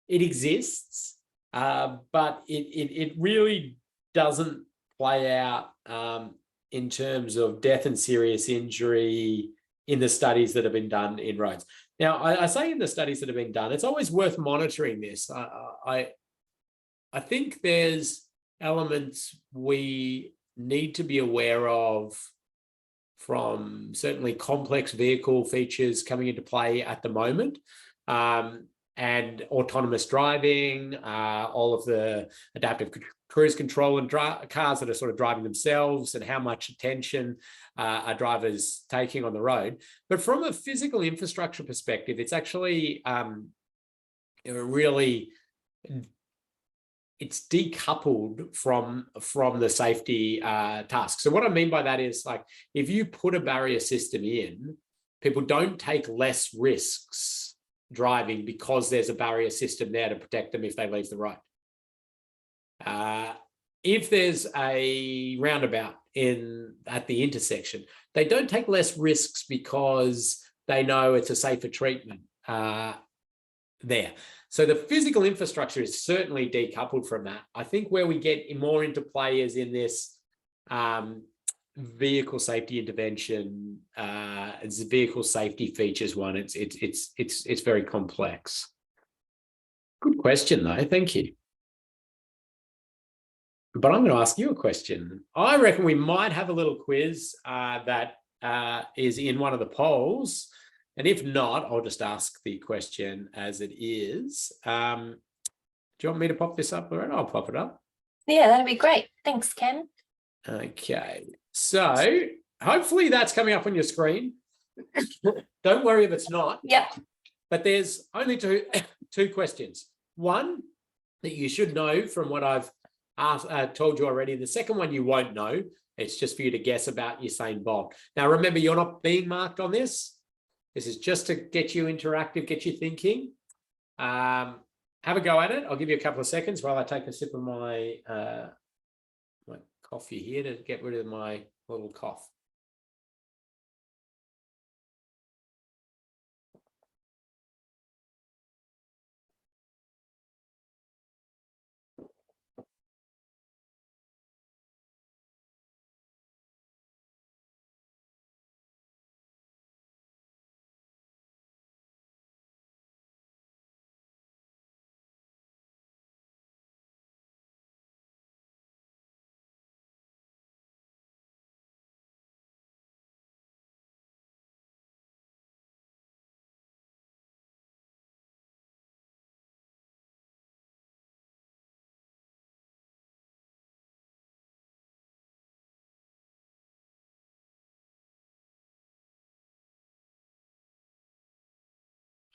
exists, but it really doesn't play out in terms of death and serious injury in the studies that have been done in roads. Now, I say in the studies that have been done, it's always worth monitoring this. I think there's elements we need to be aware of from certainly complex vehicle features coming into play at the moment, and autonomous driving, all of the adaptive cruise control and cars that are sort of driving themselves, and how much attention are drivers taking on the road. But from a physical infrastructure perspective, it's actually it's decoupled from the safety task. So what I mean by that is, like, if you put a barrier system in, people don't take less risks driving because there's a barrier system there to protect them if they leave the road. If there's a roundabout at the intersection, they don't take less risks because they know it's a safer treatment there. So the physical infrastructure is certainly decoupled from that. I think where we get more into play is in this vehicle safety intervention, it's vehicle safety features one. It's very complex. Good question though, thank you. But I'm going to ask you a question. I reckon we might have a little quiz that is in one of the polls. And if not, I'll just ask the question as it is. Do you want me to pop this up, Loretta? I'll pop it up. Yeah, that'd be great. Thanks, Ken. Okay, so hopefully that's coming up on your screen. Don't worry if it's not. Yep. But there's only two questions. One that you should know from what I've told you already. The second one you won't know. It's just for you to guess about Usain Bolt. Now, remember, you're not being marked on this. This is just to get you interactive, get you thinking. Have a go at it. I'll give you a couple of seconds while I take a sip of my my coffee here to get rid of my little cough.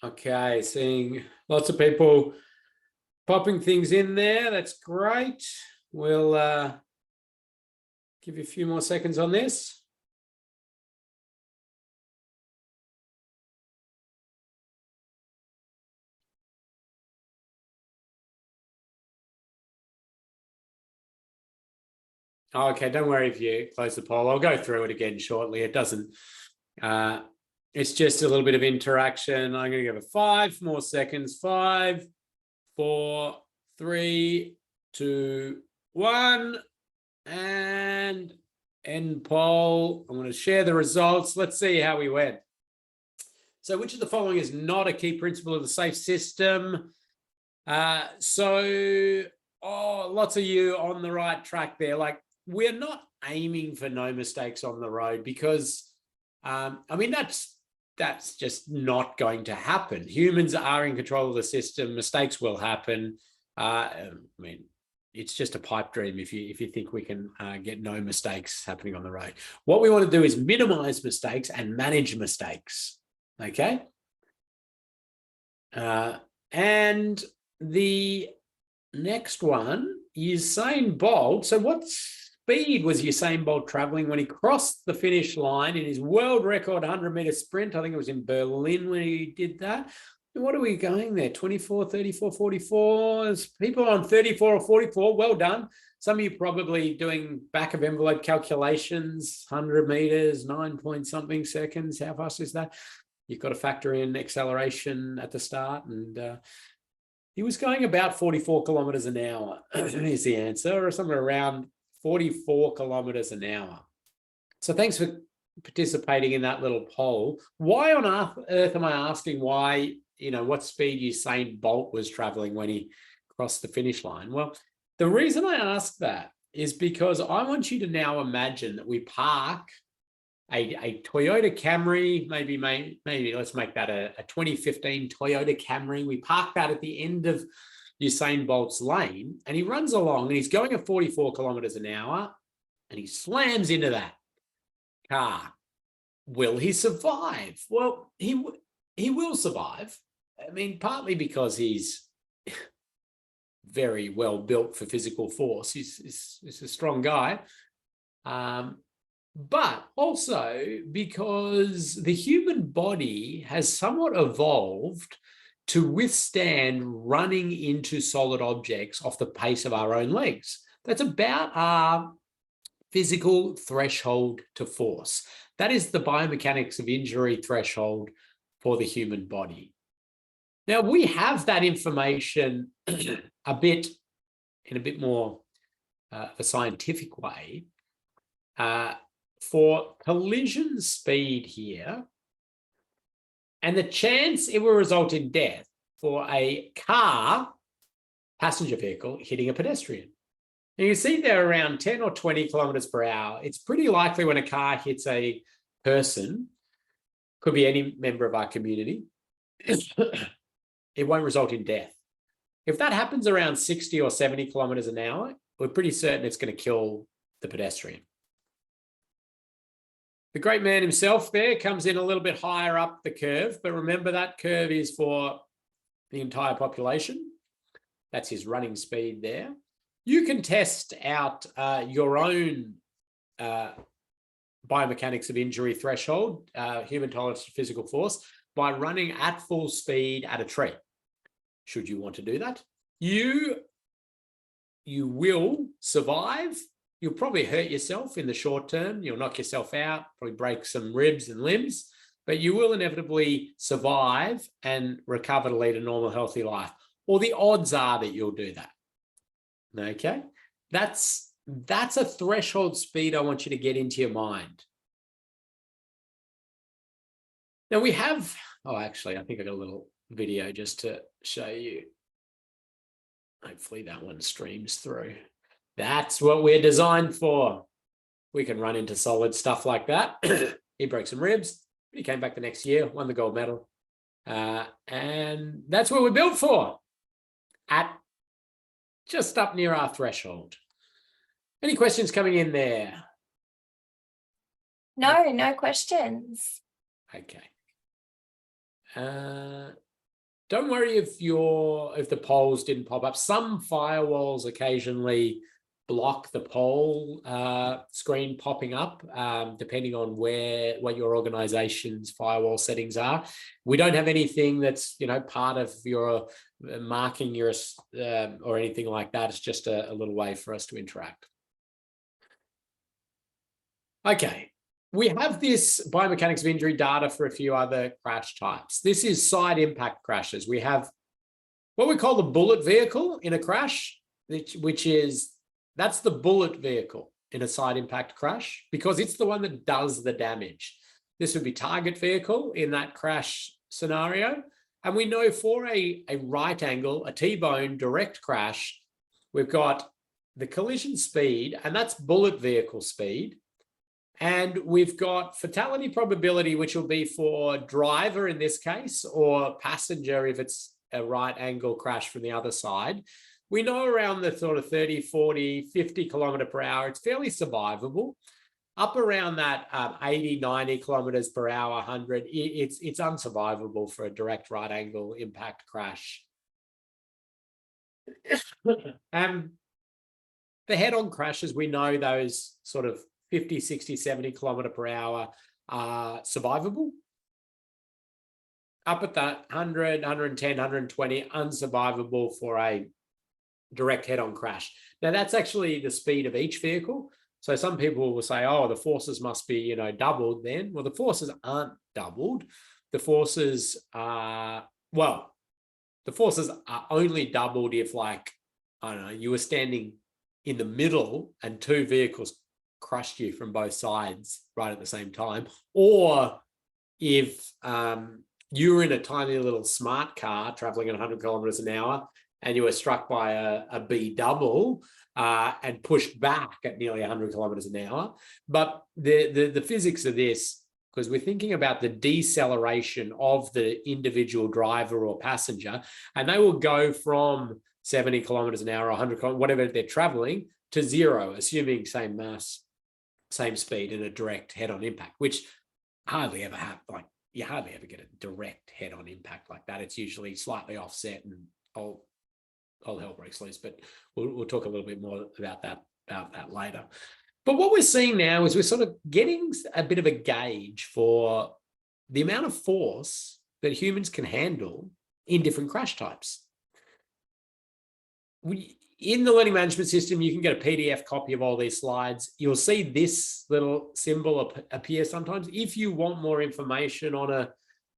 Okay, seeing lots of people popping things in there. That's great. We'll give you a few more seconds on this. Okay, don't worry if you close the poll. I'll go through it again shortly. It doesn't, it's just a little bit of interaction. I'm going to give it 5 more seconds. 5, 4, 3, 2, 1, and end poll. I'm going to share the results. Let's see how we went. So which of the following is not a key principle of the safe system? Lots of you on the right track there. Like, we're not aiming for no mistakes on the road because, that's just not going to happen. Humans are in control of the system. Mistakes will happen. It's just a pipe dream if you think we can get no mistakes happening on the road. What we want to do is minimize mistakes and manage mistakes. Okay. And the next one, Usain Bolt. So what speed was Usain Bolt traveling when he crossed the finish line in his world record 100-meter sprint? I think it was in Berlin when he did that. What are we going there? 24, 34, 44. There's people on 34 or 44. Well done. Some of you probably doing back of envelope calculations, 100 meters, 9 point something seconds. How fast is that? You've got to factor in acceleration at the start. And he was going about 44 kilometers an hour is the answer, or somewhere around 44 kilometers an hour. So thanks for participating in that little poll. Why on earth am I asking why, what speed Usain Bolt was traveling when he crossed the finish line? Well, the reason I ask that is because I want you to now imagine that we park a Toyota Camry, maybe let's make that a 2015 Toyota Camry. We park that at the end of Usain Bolt's lane, and he runs along and he's going at 44 kilometers an hour and he slams into that car. Will he survive? Well, he will survive. Partly because he's very well built for physical force. He's a strong guy. But also because the human body has somewhat evolved to withstand running into solid objects off the pace of our own legs. That's about our physical threshold to force. That is the biomechanics of injury threshold for the human body. Now, we have that information in a bit more of a scientific way. For collision speed here, and the chance it will result in death for a car, passenger vehicle, hitting a pedestrian. And you see they're around 10 or 20 kilometers per hour. It's pretty likely when a car hits a person, could be any member of our community, it won't result in death. If that happens around 60 or 70 kilometers an hour, we're pretty certain it's going to kill the pedestrian. The great man himself there comes in a little bit higher up the curve, but remember that curve is for the entire population. That's his running speed there. You can test out your own biomechanics of injury threshold, human tolerance to physical force, by running at full speed at a tree. Should you want to do that, you will survive. You'll probably hurt yourself in the short term. You'll knock yourself out, probably break some ribs and limbs, but you will inevitably survive and recover to lead a normal, healthy life. Or the odds are that you'll do that. Okay? That's a threshold speed I want you to get into your mind. Now we have, actually, I think I got a little video just to show you. Hopefully that one streams through. That's what we're designed for. We can run into solid stuff like that. He broke some ribs. He came back the next year, won the gold medal. And that's what we're built for, at just up near our threshold. Any questions coming in there? No questions. Okay. Don't worry if the polls didn't pop up. Some firewalls occasionally block the poll screen popping up, depending on what your organization's firewall settings are. We don't have anything that's part of your marking your or anything like that. It's just a little way for us to interact. Okay, we have this biomechanics of injury data for a few other crash types. This is side impact crashes. We have what we call the bullet vehicle in a crash, that's the bullet vehicle in a side impact crash because it's the one that does the damage. This would be target vehicle in that crash scenario. And we know for a right angle, a T-bone direct crash, we've got the collision speed, and that's bullet vehicle speed. And we've got fatality probability, which will be for driver in this case, or passenger if it's a right angle crash from the other side. We know around the sort of 30, 40, 50 kilometer per hour, it's fairly survivable. Up around that 80, 90 kilometers per hour, 100, it's unsurvivable for a direct right angle impact crash. The head-on crashes, we know those sort of 50, 60, 70 kilometer per hour are survivable. Up at that 100, 110, 120, unsurvivable for a direct head-on crash. Now, that's actually the speed of each vehicle. So some people will say, oh, the forces must be, doubled then. Well, the forces aren't doubled. The forces are, the forces are only doubled if, like, I don't know, you were standing in the middle and two vehicles crushed you from both sides right at the same time. Or if you were in a tiny little smart car traveling at 100 kilometers an hour and you were struck by a B double and pushed back at nearly 100 kilometers an hour. But the physics of this, because we're thinking about the deceleration of the individual driver or passenger, and they will go from 70 kilometers an hour, 100 kilometers, whatever they're traveling, to zero, assuming same mass, same speed in a direct head-on impact, which hardly ever happens. Like, you hardly ever get a direct head-on impact like that. It's usually slightly offset and all hell breaks loose. But we'll talk a little bit more about that later. But what we're seeing now is we're sort of getting a bit of a gauge for the amount of force that humans can handle in different crash types. In the learning management system, you can get a PDF copy of all these slides. You'll see this little symbol appear sometimes. If you want more information on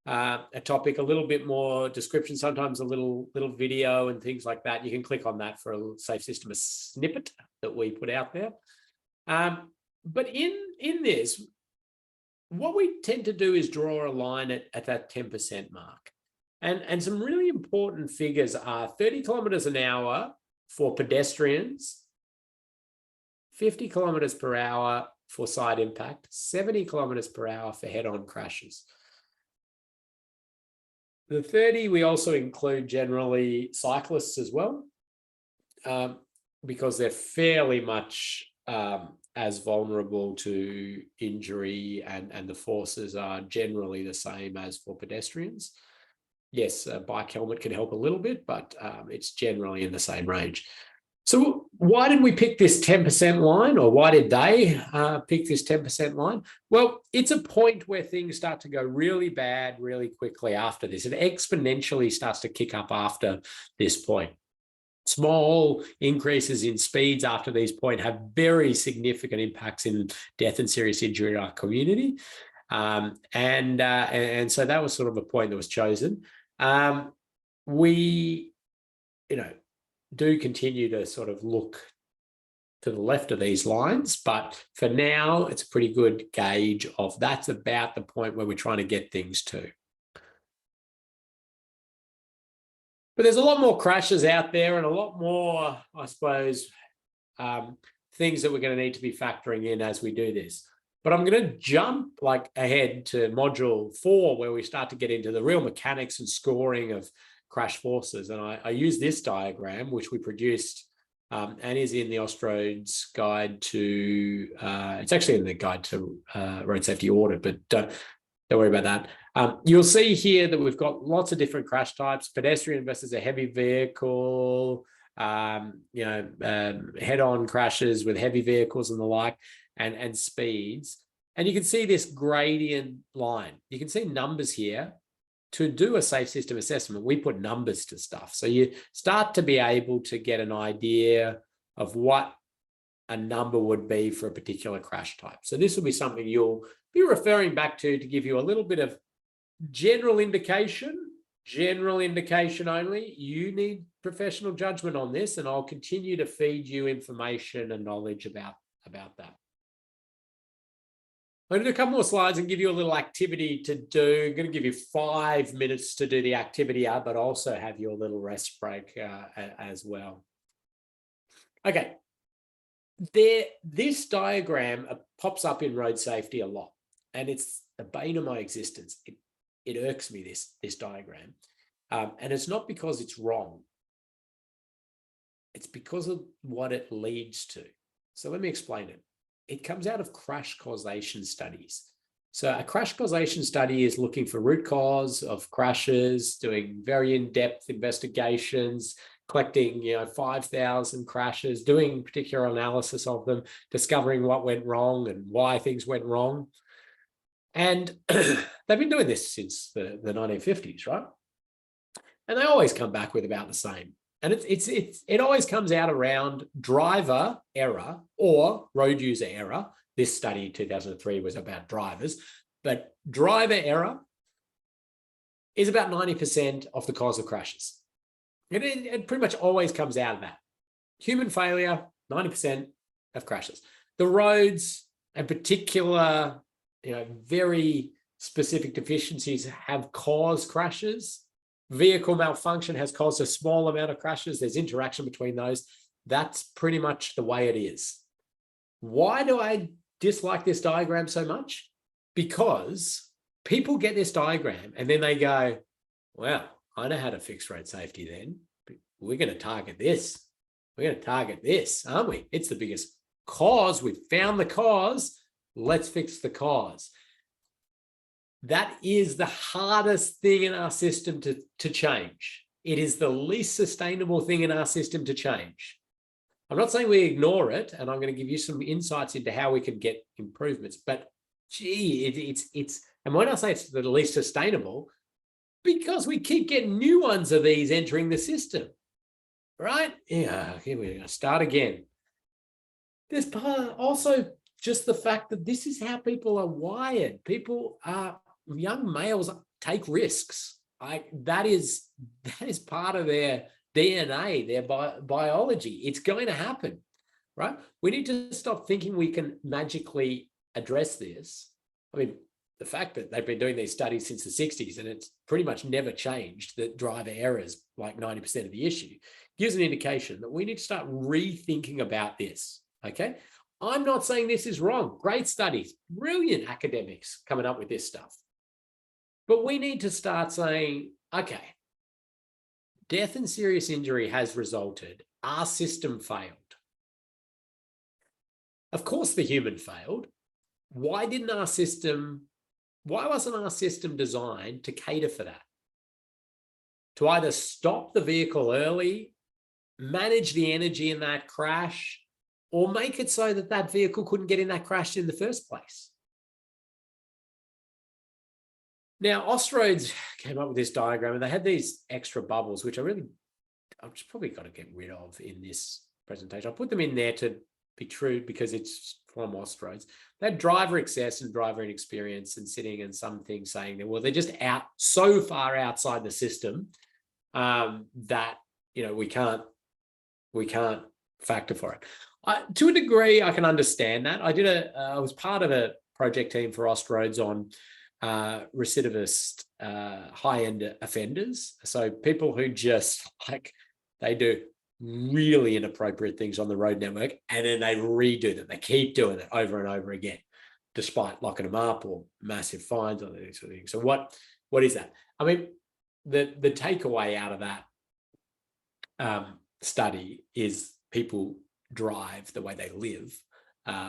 a topic, a little bit more description, sometimes a little video and things like that, you can click on that for a Safe System, a snippet that we put out there. But in this, what we tend to do is draw a line at that 10% mark. And some really important figures are 30 kilometers an hour for pedestrians, 50 kilometers per hour for side impact, 70 kilometers per hour for head-on crashes. The 30, we also include generally cyclists as well, because they're fairly much as vulnerable to injury, and the forces are generally the same as for pedestrians. Yes, a bike helmet can help a little bit, but it's generally in the same range. So why did we pick this 10% line, or why did they pick this 10% line? Well, it's a point where things start to go really bad really quickly after this. It exponentially starts to kick up after this point. Small increases in speeds after these points have very significant impacts in death and serious injury in our community. And so that was sort of a point that was chosen. We, do continue to sort of look to the left of these lines, but for now, it's a pretty good gauge of that's about the point where we're trying to get things to. But there's a lot more crashes out there and a lot more, I suppose, things that we're going to need to be factoring in as we do this. But I'm going to jump ahead to module 4, where we start to get into the real mechanics and scoring of crash forces. And I use this diagram, which we produced and is in the Austroads guide to, it's actually in the guide to road safety audit, but don't worry about that. You'll see here that we've got lots of different crash types: pedestrian versus a heavy vehicle, head-on crashes with heavy vehicles and the like, and speeds. And you can see this gradient line. You can see numbers here. To do a safe system assessment, we put numbers to stuff. So you start to be able to get an idea of what a number would be for a particular crash type. So this will be something you'll be referring back to give you a little bit of general indication only. You need professional judgment on this, and I'll continue to feed you information and knowledge about that. I'm going to do a couple more slides and give you a little activity to do. I'm going to give you 5 minutes to do the activity, but also have your little rest break as well. Okay. This diagram pops up in road safety a lot, and it's the bane of my existence. It irks me, this diagram. And it's not because it's wrong. It's because of what it leads to. So let me explain it. It comes out of crash causation studies. So a crash causation study is looking for root cause of crashes, doing very in-depth investigations, collecting 5,000 crashes, doing particular analysis of them, discovering what went wrong and why things went wrong. And they've been doing this since the 1950s, right? And they always come back with about the same. And it always comes out around driver error or road user error. This study in 2003 was about drivers, but driver error is about 90% of the cause of crashes. It pretty much always comes out of that. Human failure, 90% of crashes. The roads and particular, very specific deficiencies have caused crashes. Vehicle malfunction has caused a small amount of crashes. There's interaction between those. That's pretty much the way it is. Why do I dislike this diagram so much? Because people get this diagram and then they go, well, I know how to fix road safety then. We're going to target this. We're going to target this, aren't we? It's the biggest cause. We've found the cause. Let's fix the cause. That is the hardest thing in our system to change. It is the least sustainable thing in our system to change. I'm not saying we ignore it, and I'm going to give you some insights into how we can get improvements, but gee, it's and when I say it's the least sustainable, because we keep getting new ones of these entering the system, right? Yeah, here we go. Start again. There's also just the fact that this is how people are wired. Young males take risks. That is part of their DNA, their biology. It's going to happen, right? We need to stop thinking we can magically address this. I mean, the fact that they've been doing these studies since the 60s and it's pretty much never changed, that driver error is like 90% of the issue, gives an indication that we need to start rethinking about this, okay? I'm not saying this is wrong. Great studies, brilliant academics coming up with this stuff. But we need to start saying, okay, death and serious injury has resulted. Our system failed. Of course, the human failed. Why wasn't our system designed to cater for that? To either stop the vehicle early, manage the energy in that crash, or make it so that that vehicle couldn't get in that crash in the first place. Now, Austroads came up with this diagram and they had these extra bubbles, which I've probably got to get rid of in this presentation. I'll put them in there to be true because it's from Austroads. They had driver excess and driver inexperience and sitting and some things saying that, well, they're just so far outside the system that, we can't factor for it. To a degree, I can understand that. I was part of a project team for Austroads on recidivist high-end offenders. So people who just they do really inappropriate things on the road network and then they redo them. They keep doing it over and over again, despite locking them up or massive fines or these sort of things. So what is that? I mean, the takeaway out of that study is people drive the way they live.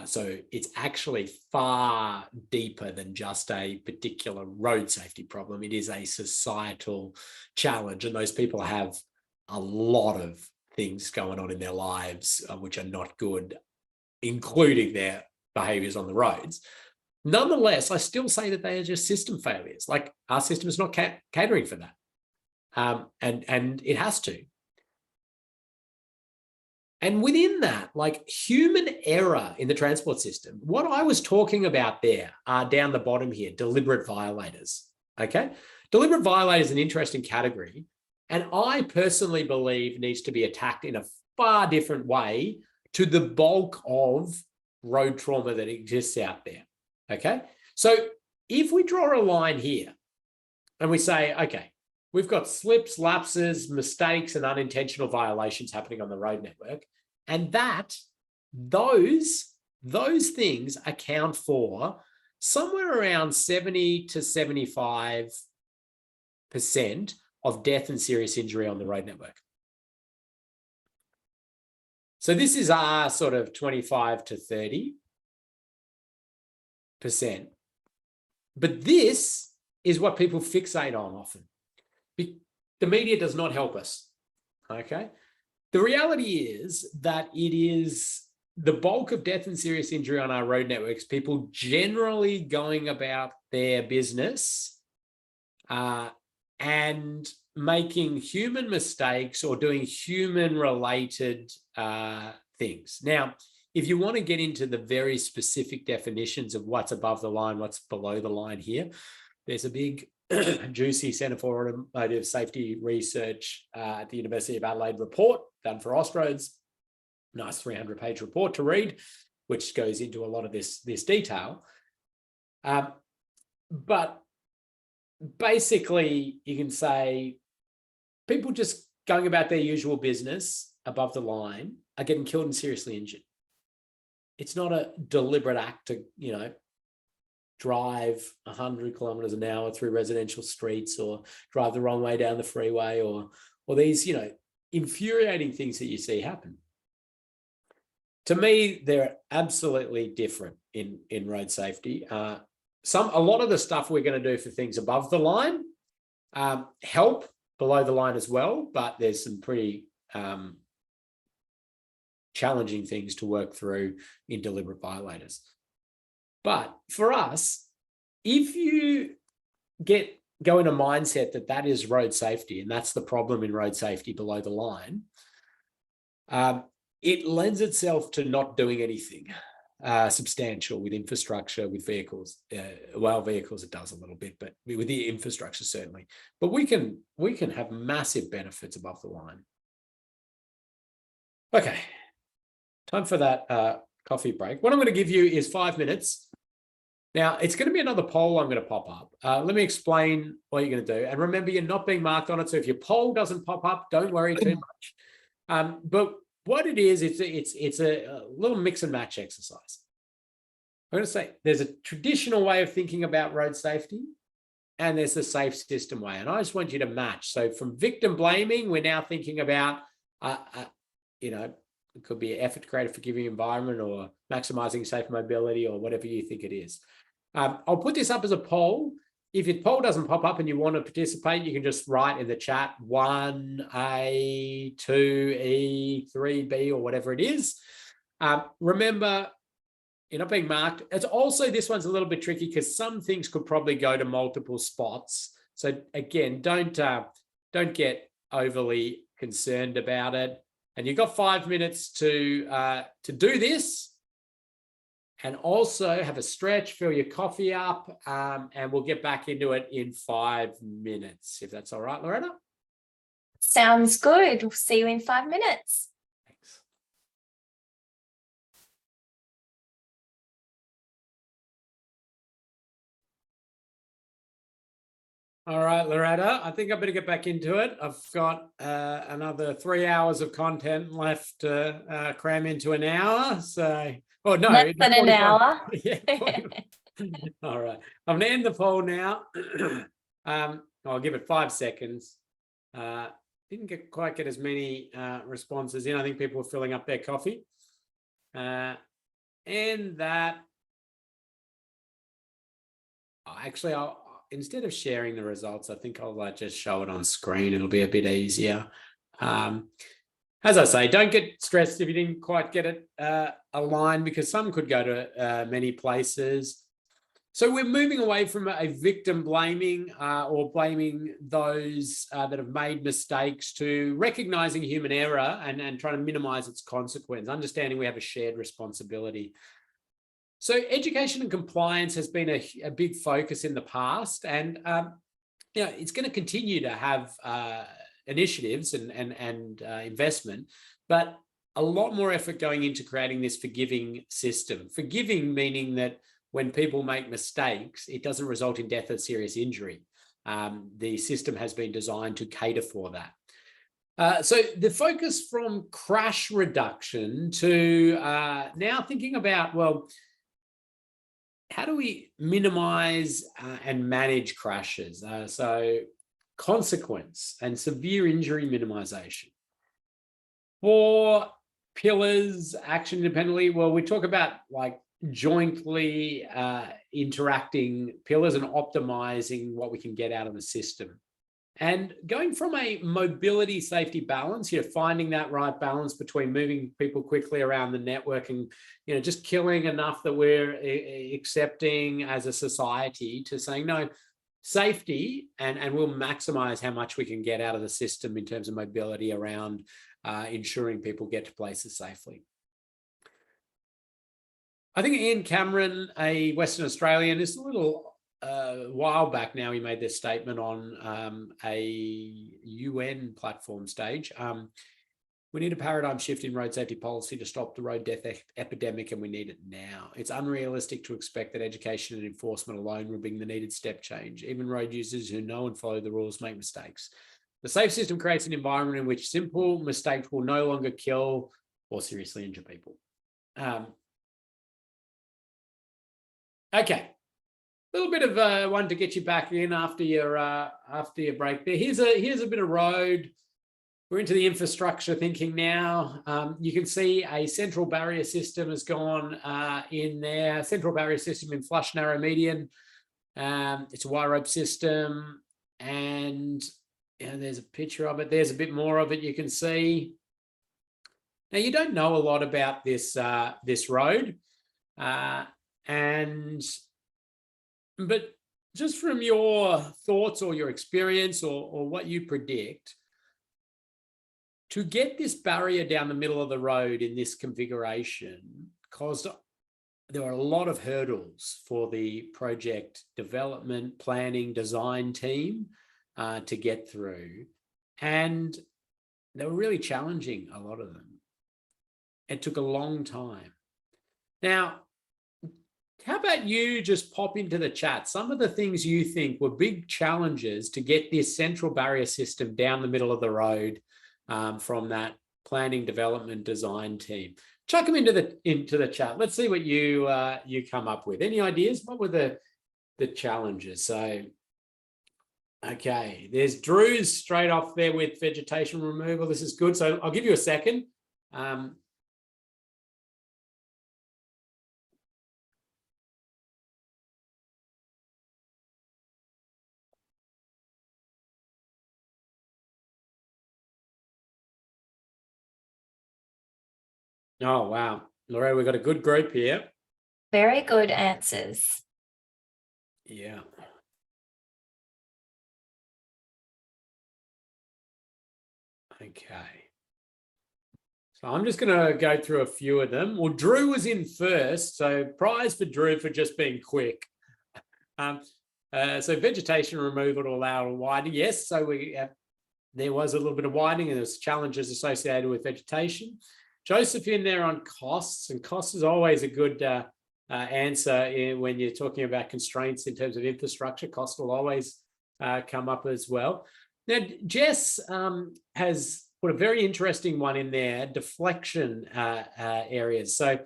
So it's actually far deeper than just a particular road safety problem. It is a societal challenge, and those people have a lot of things going on in their lives which are not good, including their behaviors on the roads. Nonetheless, I still say that they are just system failures. Like, our system is not catering for that, and it has to. And within that, like human error in the transport system, what I was talking about there are down the bottom here, deliberate violators, okay? Deliberate violators is an interesting category, and I personally believe needs to be attacked in a far different way to the bulk of road trauma that exists out there. Okay. So if we draw a line here and we say, okay, we've got slips, lapses, mistakes, and unintentional violations happening on the road network, and those things account for somewhere around 70 to 75% of death and serious injury on the road network. So this is our sort of 25 to 30%. But this is what people fixate on often. The media does not help us, okay? The reality is that it is the bulk of death and serious injury on our road networks, people generally going about their business and making human mistakes or doing human-related things. Now, if you want to get into the very specific definitions of what's above the line, what's below the line here, there's a big, juicy Centre for Automotive Safety Research at the University of Adelaide report done for Austroads. Nice 300-page report to read, which goes into a lot of this detail. But basically, you can say people just going about their usual business above the line are getting killed and seriously injured. It's not a deliberate act to, drive 100 kilometers an hour through residential streets or drive the wrong way down the freeway or these, infuriating things that you see happen. To me, they're absolutely different in road safety. A lot of the stuff we're going to do for things above the line help below the line as well, but there's some pretty challenging things to work through in deliberate violators. But for us, if you go in a mindset that is road safety and that's the problem in road safety below the line, it lends itself to not doing anything substantial with infrastructure, with vehicles. Vehicles it does a little bit, but with the infrastructure certainly. But we can have massive benefits above the line. Okay, time for that coffee break. What I'm going to give you is 5 minutes. Now, it's going to be another poll I'm going to pop up. Let me explain what you're going to do. And remember, you're not being marked on it. So if your poll doesn't pop up, don't worry too much. But what it is, it's a little mix and match exercise. I'm going to say there's a traditional way of thinking about road safety and there's the safe system way. And I just want you to match. So from victim blaming, we're now thinking about, it could be an effort to create a forgiving environment or maximizing safe mobility or whatever you think it is. I'll put this up as a poll. If your poll doesn't pop up and you want to participate, you can just write in the chat 1A, 2E, 3B, or whatever it is. Remember, you're not being marked. It's also, this one's a little bit tricky because some things could probably go to multiple spots. So again, don't get overly concerned about it. And you've got 5 minutes to do this. And also have a stretch, fill your coffee up, and we'll get back into it in 5 minutes, if that's all right, Loretta? Sounds good. We'll see you in 5 minutes. Thanks. All right, Loretta, I think I better get back into it. I've got another 3 hours of content left to cram into an hour. So, oh no, less than an hour. Yeah. All right, I'm going to end the poll now. I'll give it 5 seconds. Didn't quite get as many responses in. I think people were filling up their coffee. And that, actually, instead of sharing the results, I think I'll just show it on screen. It'll be a bit easier. As I say, don't get stressed if you didn't quite get it aligned because some could go to many places. So we're moving away from a victim blaming or blaming those that have made mistakes to recognizing human error and trying to minimize its consequence, understanding we have a shared responsibility. So education and compliance has been a big focus in the past, and it's going to continue to have initiatives and investment, but a lot more effort going into creating this forgiving system. Forgiving meaning that when people make mistakes, it doesn't result in death or serious injury. The system has been designed to cater for that. So the focus from crash reduction to now thinking about, well, how do we minimize and manage crashes? So consequence and severe injury minimization. For pillars, action independently, well, we talk about like jointly interacting pillars and optimizing what we can get out of the system. And going from a mobility safety balance, finding that right balance between moving people quickly around the network and, just killing enough that we're accepting as a society, to saying, no, safety, and we'll maximize how much we can get out of the system in terms of mobility around ensuring people get to places safely. I think Ian Cameron, a Western Australian, is a little while back now, he made this statement on a UN platform stage. We need a paradigm shift in road safety policy to stop the road death epidemic, and we need it now. It's unrealistic to expect that education and enforcement alone will bring the needed step change. Even road users who know and follow the rules make mistakes. The safe system creates an environment in which simple mistakes will no longer kill or seriously injure people. Okay. A little bit of one to get you back in after your break there. Here's a bit of road. We're into the infrastructure thinking now. You can see a central barrier system has gone in there. Central barrier system in flush narrow median. It's a wire rope system, and there's a picture of it. There's a bit more of it you can see. Now you don't know a lot about this this road, but just from your thoughts or your experience or what you predict, to get this barrier down the middle of the road in this configuration there are a lot of hurdles for the project development, planning, design team to get through. And they were really challenging, a lot of them. It took a long time. Now, how about you just pop into the chat some of the things you think were big challenges to get this central barrier system down the middle of the road from that planning, development, design team. Chuck them into the chat. Let's see what you come up with. Any ideas? What were the challenges? So, okay, there's Drew's straight off there with vegetation removal. This is good. So I'll give you a second. Oh, wow. Lorraine, we've got a good group here. Very good answers. Yeah. Okay. So I'm just going to go through a few of them. Well, Drew was in first, so prize for Drew for just being quick. So vegetation removal to allow widening. Yes, so there was a little bit of widening and there's challenges associated with vegetation. Joseph in there on costs, and costs is always a good answer when you're talking about constraints in terms of infrastructure. Cost will always come up as well. Now, Jess has put a very interesting one in there, deflection areas. So,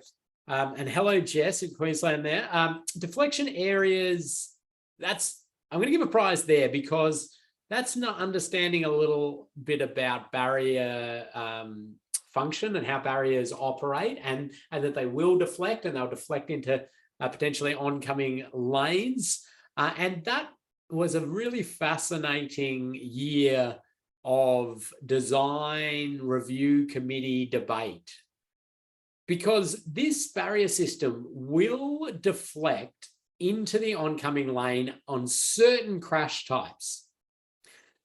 and hello, Jess in Queensland there. Deflection areas, I'm going to give a prize there because that's not understanding a little bit about barrier function and how barriers operate, and that they will deflect, and they'll deflect into potentially oncoming lanes. And that was a really fascinating year of design review committee debate, because this barrier system will deflect into the oncoming lane on certain crash types.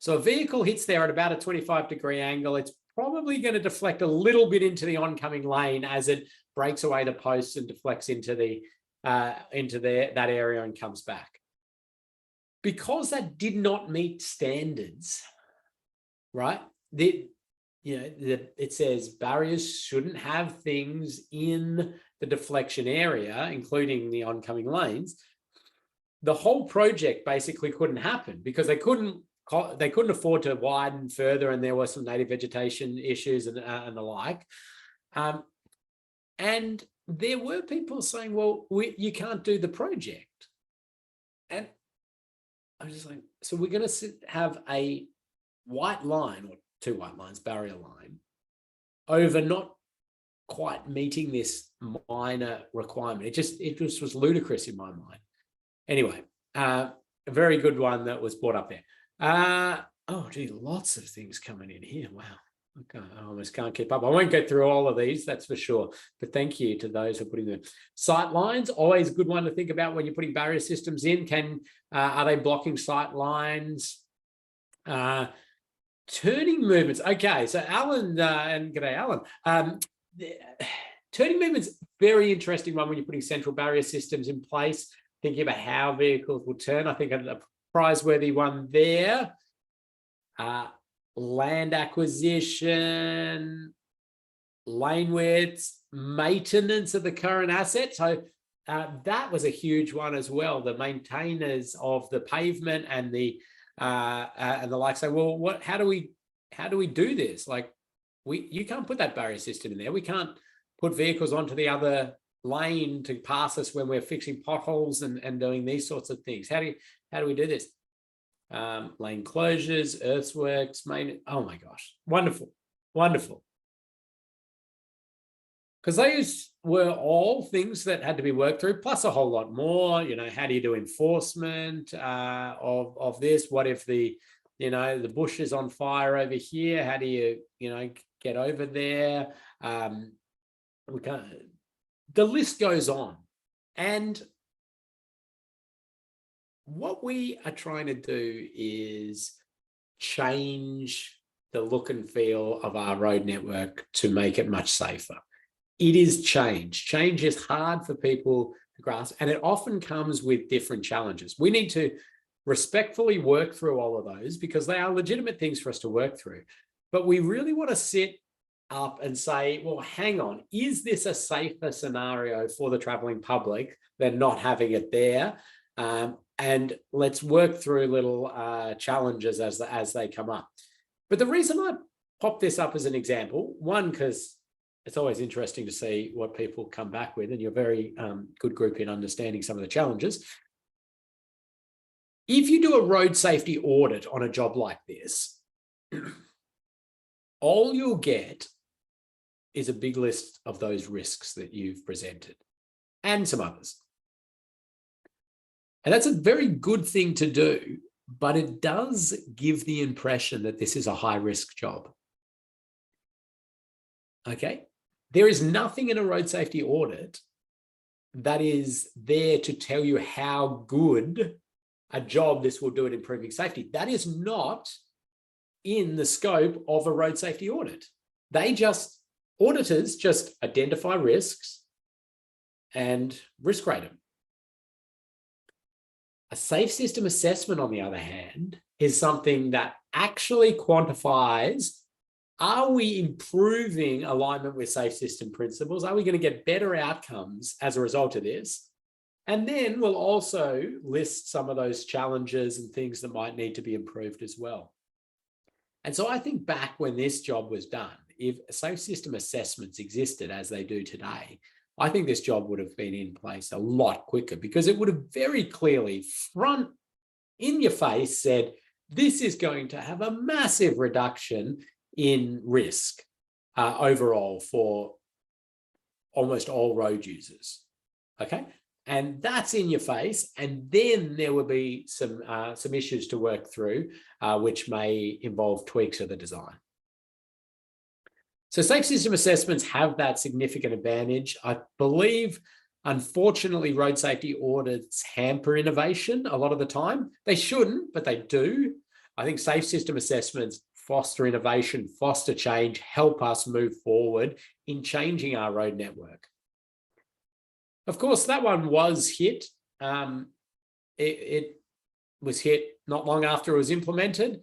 So a vehicle hits there at about a 25-degree angle, it's probably going to deflect a little bit into the oncoming lane as it breaks away the posts and deflects into that area and comes back. Because that did not meet standards, right? it says barriers shouldn't have things in the deflection area, including the oncoming lanes. The whole project basically couldn't happen because they couldn't afford to widen further, and there were some native vegetation issues and the like. And there were people saying, well, you can't do the project. And I was just like, so we're going to have a white line, or two white lines, barrier line, over not quite meeting this minor requirement. It just was ludicrous in my mind. Anyway, a very good one that was brought up there. Oh, gee, lots of things coming in here. Wow. Okay, I almost can't keep up. I won't go through all of these, that's for sure. But thank you to those who are putting them. Sight lines, always a good one to think about when you're putting barrier systems in. Are they blocking sight lines? Turning movements. Okay, so Alan, and g'day, Alan. Turning movements, very interesting one when you're putting central barrier systems in place, thinking about how vehicles will turn. I think a prize-worthy one there. Land acquisition, lane widths, maintenance of the current asset. So that was a huge one as well. The maintainers of the pavement and the like say, well, how do we do this? Like, you can't put that barrier system in there. We can't put vehicles onto the other lane to pass us when we're fixing potholes and doing these sorts of things. How do we do this? Lane closures, earthworks, oh my gosh, wonderful. Because those were all things that had to be worked through, plus a whole lot more. How do you do enforcement of this? What if the bush is on fire over here? How do you get over there? We can't. The list goes on, and what we are trying to do is change the look and feel of our road network to make it much safer. It is change. Change is hard for people to grasp, and it often comes with different challenges. We need to respectfully work through all of those because they are legitimate things for us to work through. But we really want to sit up and say, well, hang on, is this a safer scenario for the traveling public than not having it there? And let's work through little challenges as they come up. But the reason I pop this up as an example, one, because it's always interesting to see what people come back with, and you're a very good group in understanding some of the challenges. If you do a road safety audit on a job like this, all you'll get is a big list of those risks that you've presented and some others. And that's a very good thing to do, but it does give the impression that this is a high-risk job. Okay? There is nothing in a road safety audit that is there to tell you how good a job this will do at improving safety. That is not in the scope of a road safety audit. Auditors just identify risks and risk rate them. A safe system assessment, on the other hand, is something that actually quantifies, are we improving alignment with safe system principles? Are we going to get better outcomes as a result of this? And then we'll also list some of those challenges and things that might need to be improved as well. And so I think back when this job was done, if safe system assessments existed as they do today, I think this job would have been in place a lot quicker because it would have very clearly, front in your face, said, this is going to have a massive reduction in risk overall for almost all road users. Okay. And that's in your face. And then there will be some issues to work through, which may involve tweaks of the design. So safe system assessments have that significant advantage. I believe, unfortunately, road safety audits hamper innovation a lot of the time. They shouldn't, but they do. I think safe system assessments foster innovation, foster change, help us move forward in changing our road network. Of course, that one was hit. It was hit not long after it was implemented.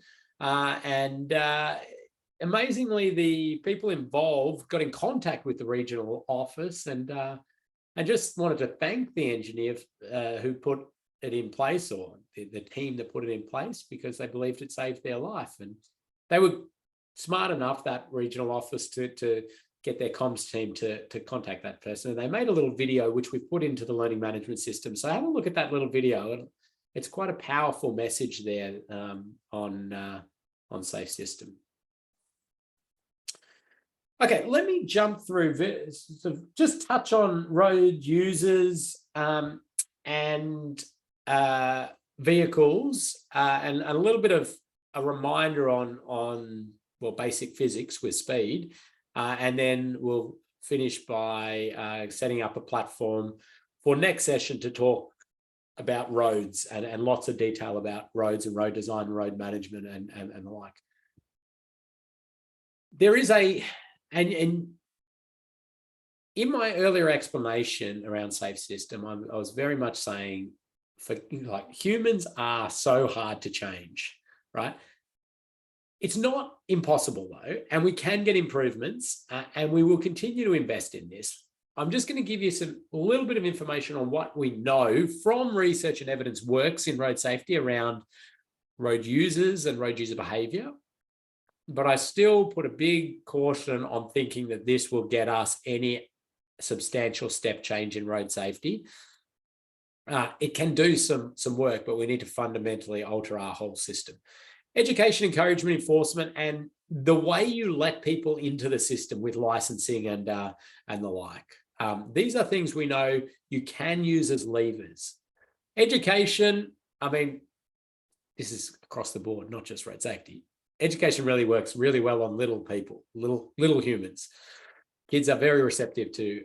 amazingly, the people involved got in contact with the regional office, and I just wanted to thank the engineer who put it in place, or the team that put it in place, because they believed it saved their life. And they were smart enough, that regional office, to get their comms team to contact that person. And they made a little video, which we put into the learning management system. So have a look at that little video. And it's quite a powerful message there on Safe System. Okay, let me jump through, just touch on road users and vehicles, and a little bit of a reminder on well, basic physics with speed, and then we'll finish by setting up a platform for next session to talk about roads and lots of detail about roads and road design, road management, and the like. There is and in my earlier explanation around Safe System, I was very much saying, humans are so hard to change, right? It's not impossible though, and we can get improvements, and we will continue to invest in this. I'm just going to give you a little bit of information on what we know from research and evidence works in road safety around road users and road user behavior. But I still put a big caution on thinking that this will get us any substantial step change in road safety. It can do some work, but we need to fundamentally alter our whole system. Education, encouragement, enforcement, and the way you let people into the system with licensing and the like. These are things we know you can use as levers. Education, I mean, this is across the board, not just road safety. Education really works really well on little people, little humans. Kids are very receptive to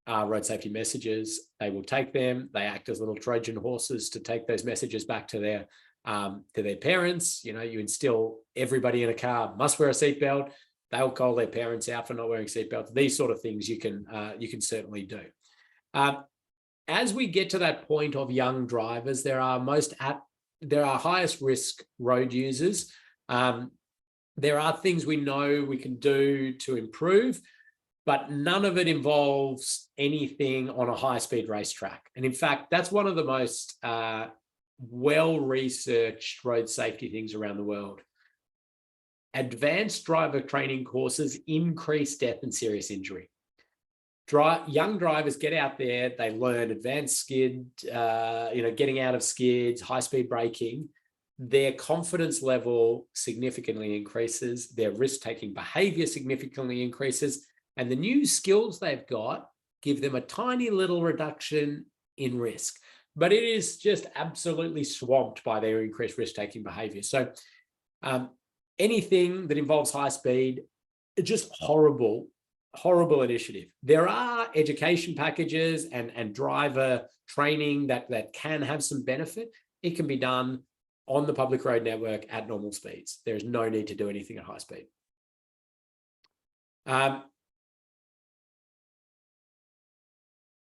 our road safety messages. They will take them. They act as little Trojan horses to take those messages back to their parents. You know, you instill everybody in a car must wear a seatbelt. They'll call their parents out for not wearing seatbelts. These sort of things you can certainly do. As we get to that point of young drivers, there are highest risk road users. There are things we know we can do to improve, but none of it involves anything on a high-speed racetrack. And in fact, that's one of the most well-researched road safety things around the world. Advanced driver training courses increase death and serious injury. Young drivers get out there, they learn advanced skid, getting out of skids, high-speed braking. Their confidence level significantly increases, their risk-taking behavior significantly increases, and the new skills they've got give them a tiny little reduction in risk. But it is just absolutely swamped by their increased risk-taking behavior. So anything that involves high speed, just horrible initiative. There are education packages and driver training that can have some benefit. It can be done on the public road network at normal speeds. There's no need to do anything at high speed.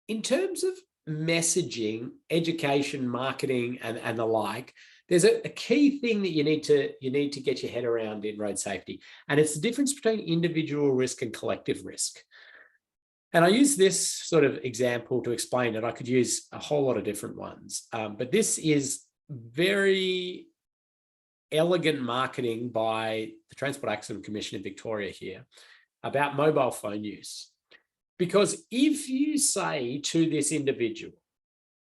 In terms of messaging, education, marketing, and the like, there's a key thing that you need to get your head around in road safety, and it's the difference between individual risk and collective risk. And I use this sort of example to explain it. I could use a whole lot of different ones, but this is very elegant marketing by the Transport Accident Commission in Victoria here about mobile phone use. Because if you say to this individual,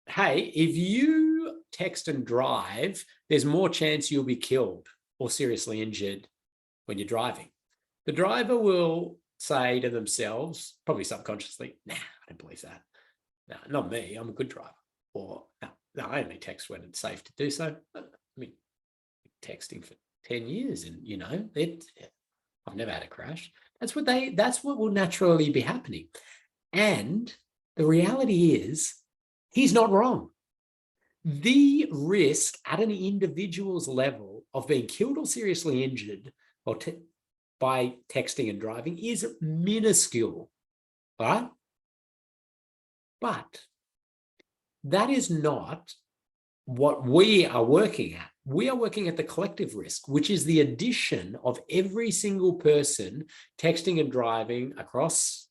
hey, if you text and drive, there's more chance you'll be killed or seriously injured when you're driving. The driver will say to themselves, probably subconsciously, nah, I don't believe that. No, not me, I'm a good driver. Or, no, I only text when it's safe to do so. I mean, texting for 10 years and, I've never had a crash. That's what will naturally be happening. And the reality is, he's not wrong. The risk at an individual's level of being killed or seriously injured by texting and driving is minuscule, right? But that is not what we are working at. We are working at the collective risk, which is the addition of every single person texting and driving across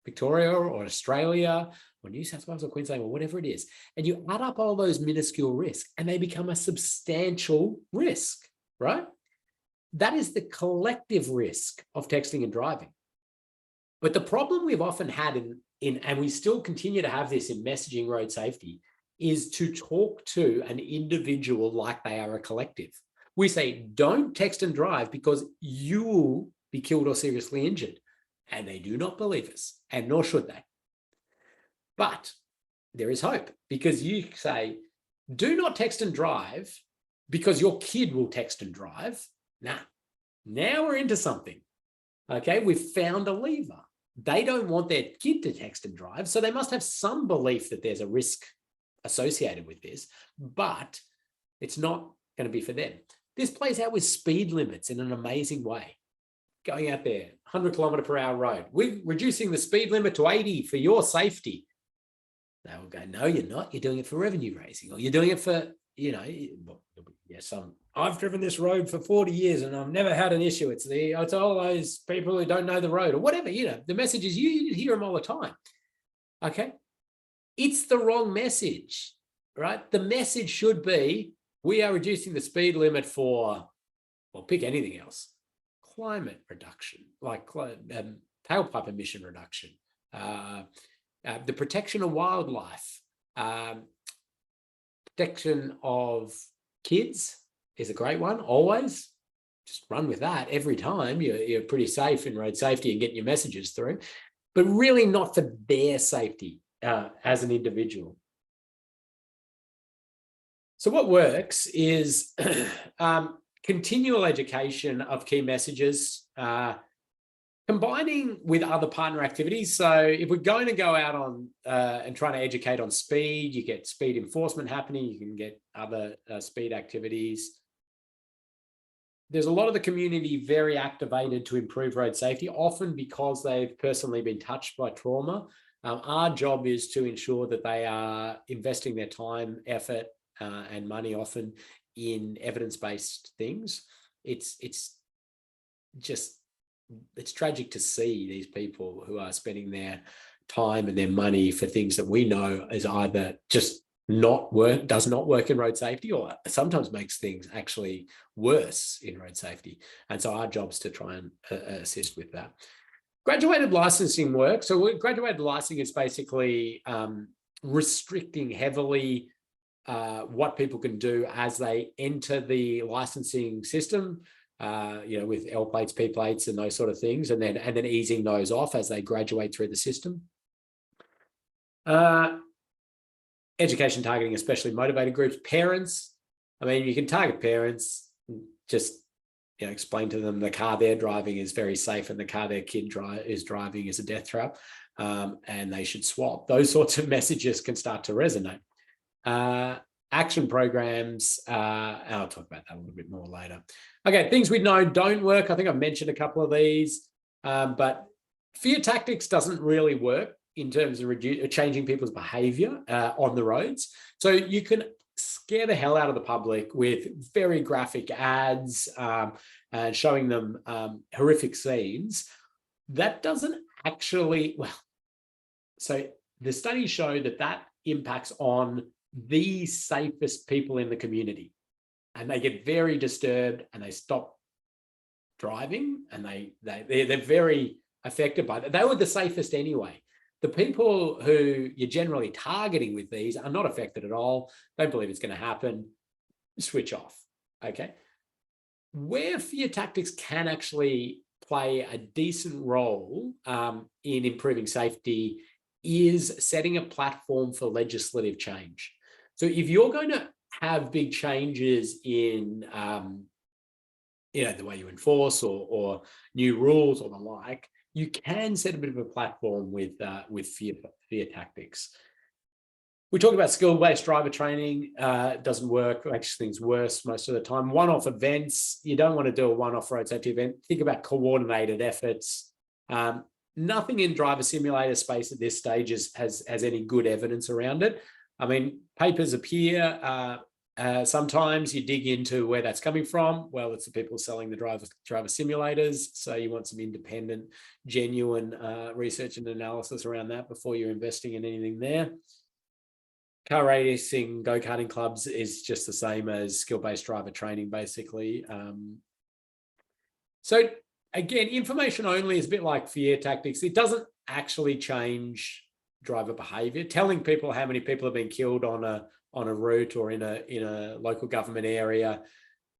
Victoria or Australia or New South Wales or Queensland or whatever it is. And you add up all those minuscule risks and they become a substantial risk, right? That is the collective risk of texting and driving. But the problem we've often had and we still continue to have this in messaging road safety, is to talk to an individual like they are a collective. We say, don't text and drive because you will be killed or seriously injured. And they do not believe us, and nor should they. But there is hope, because you say, do not text and drive because your kid will text and drive. Nah, now we're into something. Okay, we've found a lever. They don't want their kid to text and drive, so they must have some belief that there's a risk associated with this, but it's not going to be for them. This plays out with speed limits in an amazing way. Going out there, 100km/h road, we're reducing the speed limit to 80 for your safety. They will go, no, you're not. You're doing it for revenue raising, or you're doing it for, yes, I've driven this road for 40 years and I've never had an issue. It's all those people who don't know the road or whatever, the message is you hear them all the time. Okay. It's the wrong message, right? The message should be, we are reducing the speed limit for, well, pick anything else. Climate reduction, like tailpipe emission reduction, the protection of wildlife, protection of kids is a great one. Always just run with that every time. You're pretty safe in road safety and getting your messages through, but really not for their safety as an individual. So what works is continual education of key messages, combining with other partner activities. So if we're going to go out on and trying to educate on speed, you get speed enforcement happening, you can get other speed activities. There's a lot of the community very activated to improve road safety, often because they've personally been touched by trauma. Our job is to ensure that they are investing their time, effort, and money often in evidence-based things. It's tragic to see these people who are spending their time and their money for things that we know is either just does not work in road safety, or sometimes makes things actually worse in road safety. And so our job is to try and assist with that. Graduated licensing work. So graduated licensing is basically restricting heavily what people can do as they enter the licensing system, with L plates, P plates, and those sort of things, and then easing those off as they graduate through the system. Education targeting especially motivated groups, parents. I mean, you can target parents, just explain to them the car they're driving is very safe and the car their kid is driving is a death trap, and they should swap. Those sorts of messages can start to resonate. Action programs, I'll talk about that a little bit more later. Okay, things we know don't work. I think I've mentioned a couple of these, but fear tactics doesn't really work in terms of changing people's behavior on the roads. So you can scare the hell out of the public with very graphic ads and showing them horrific scenes. That doesn't actually, so the studies show that impacts on the safest people in the community, and they get very disturbed and they stop driving, and they're very affected by that. They were the safest anyway. The people who you're generally targeting with these are not affected at all. Don't believe it's going to happen. Switch off. Okay. Where fear tactics can actually play a decent role in improving safety is setting a platform for legislative change. So if you're going to have big changes in the way you enforce or new rules or the like, you can set a bit of a platform with fear tactics. We talk about skill-based driver training. It doesn't work, makes things worse most of the time. One-off events, you don't want to do a one-off road safety event. Think about coordinated efforts. Nothing in driver simulator space at this stage has any good evidence around it. I mean, papers appear Sometimes you dig into where that's coming from. Well, it's the people selling the driver simulators. So you want some independent, genuine research and analysis around that before you're investing in anything there. Car racing, go-karting clubs is just the same as skill-based driver training, basically. So again, information only is a bit like fear tactics. It doesn't actually change driver behavior. Telling people how many people have been killed on a route or in a local government area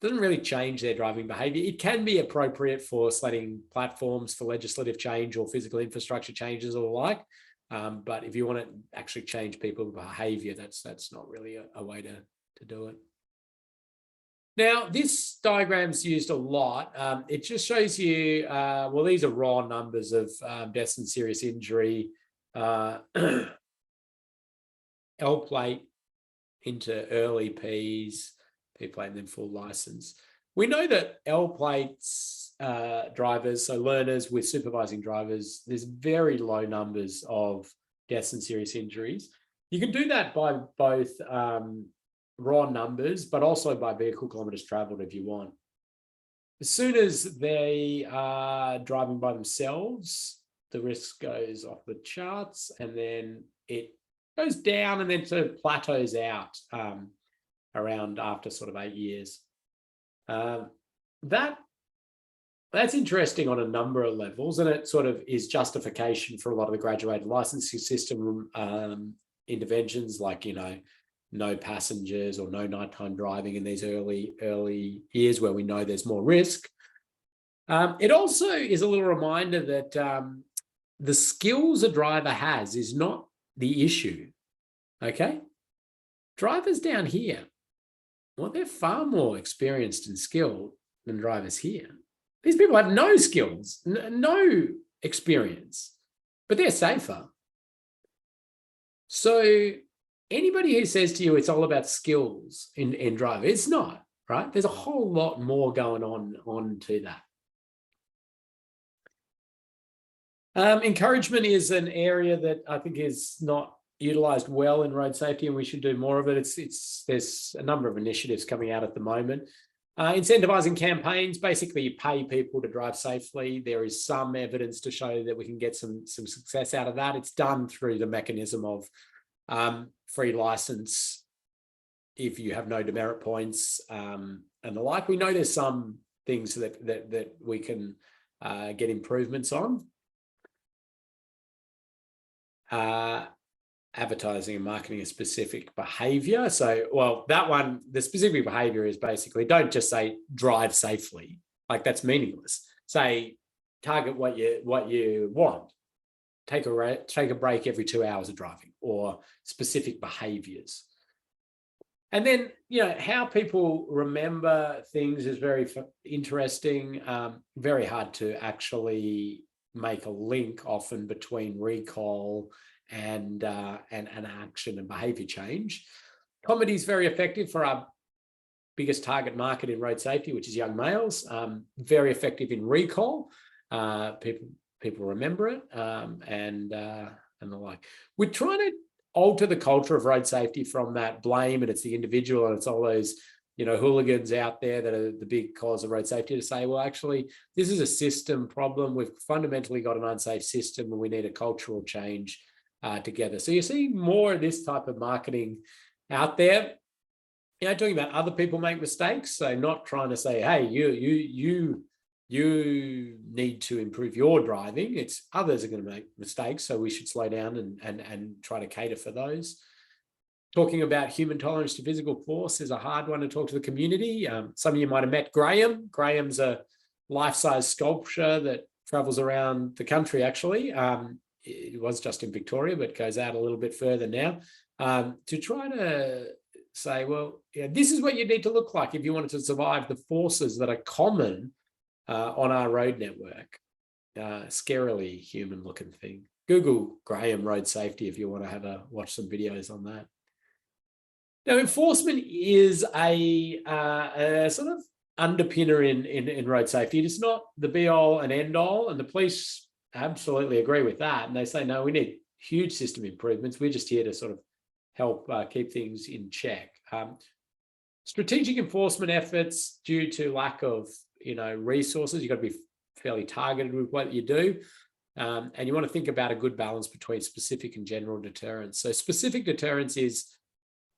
doesn't really change their driving behavior. It can be appropriate for sledding platforms for legislative change or physical infrastructure changes or the like. But if you want to actually change people's behavior, that's not really a way to do it. Now, this diagram's used a lot. It just shows you, well, these are raw numbers of deaths and serious injury, L plate into early Ps, P plate, and then full license. We know that L plates drivers, so learners with supervising drivers, there's very low numbers of deaths and serious injuries. You can do that by both raw numbers, but also by vehicle kilometers traveled if you want. As soon as they are driving by themselves, the risk goes off the charts, and then it goes down and then sort of plateaus out around after sort of 8 years. That's interesting on a number of levels, and it sort of is justification for a lot of the graduated licensing system interventions, like, no passengers or no nighttime driving in these early years where we know there's more risk. It also is a little reminder that the skills a driver has is not the issue, okay? Drivers down here, well, they're far more experienced and skilled than drivers here. These people have no skills, no experience, but they're safer. So anybody who says to you it's all about skills in driving, it's not, right? There's a whole lot more going on to that. Encouragement is an area that I think is not utilised well in road safety, and we should do more of it. There's a number of initiatives coming out at the moment. Incentivising campaigns, basically you pay people to drive safely. There is some evidence to show that we can get some success out of that. It's done through the mechanism of free license if you have no demerit points and the like. We know there's some things that we can get improvements on. Advertising and marketing a specific behavior. So, well, that one, the specific behavior is basically don't just say drive safely. Like, that's meaningless. Say target what you want. Take a break every 2 hours of driving, or specific behaviors. And then, how people remember things is very interesting. Very hard to actually make a link often between recall and action and behavior change. Comedy is very effective for our biggest target market in road safety, which is young males. Very effective in recall. People remember it, and the like. We're trying to alter the culture of road safety from that blame and it's the individual and it's all those hooligans out there that are the big cause of road safety, to say, well, actually, this is a system problem. We've fundamentally got an unsafe system and we need a cultural change together. So you're seeing more of this type of marketing out there, talking about other people make mistakes. So not trying to say, hey, you need to improve your driving. It's others are going to make mistakes, so we should slow down and try to cater for those. Talking about human tolerance to physical force is a hard one to talk to the community. Some of you might have met Graham. Graham's a life-size sculpture that travels around the country, actually. It was just in Victoria, but goes out a little bit further now, to try to say, well, this is what you need to look like if you wanted to survive the forces that are common on our road network. Scarily human-looking thing. Google Graham road safety if you want to watch some videos on that. Now, enforcement is a sort of underpinner in road safety. It's not the be-all and end-all, and the police absolutely agree with that. And they say, no, we need huge system improvements. We're just here to sort of help keep things in check. Strategic enforcement efforts due to lack of, resources. You've got to be fairly targeted with what you do. And you want to think about a good balance between specific and general deterrence. So specific deterrence is,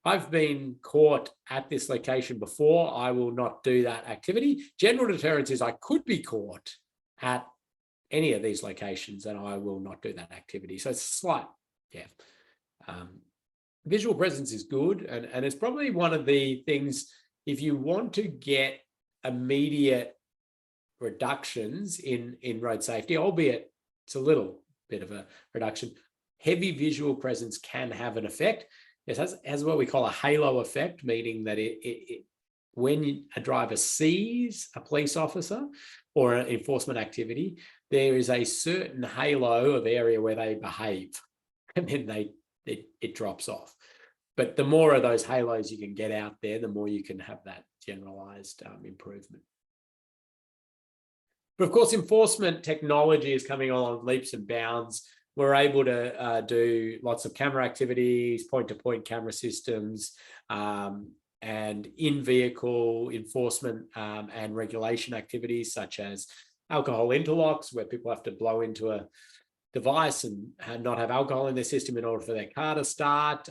I've been caught at this location before, I will not do that activity. General deterrence is, I could be caught at any of these locations and I will not do that activity. So it's slight, visual presence is good. And it's probably one of the things, if you want to get immediate reductions in road safety, albeit it's a little bit of a reduction, heavy visual presence can have an effect. It has what we call a halo effect, meaning that when a driver sees a police officer or an enforcement activity, there is a certain halo of area where they behave, and then it drops off. But the more of those halos you can get out there, the more you can have that generalized improvement. But of course, enforcement technology is coming on leaps and bounds. We're able to do lots of camera activities, point-to-point camera systems, and in-vehicle enforcement and regulation activities, such as alcohol interlocks, where people have to blow into a device and not have alcohol in their system in order for their car to start.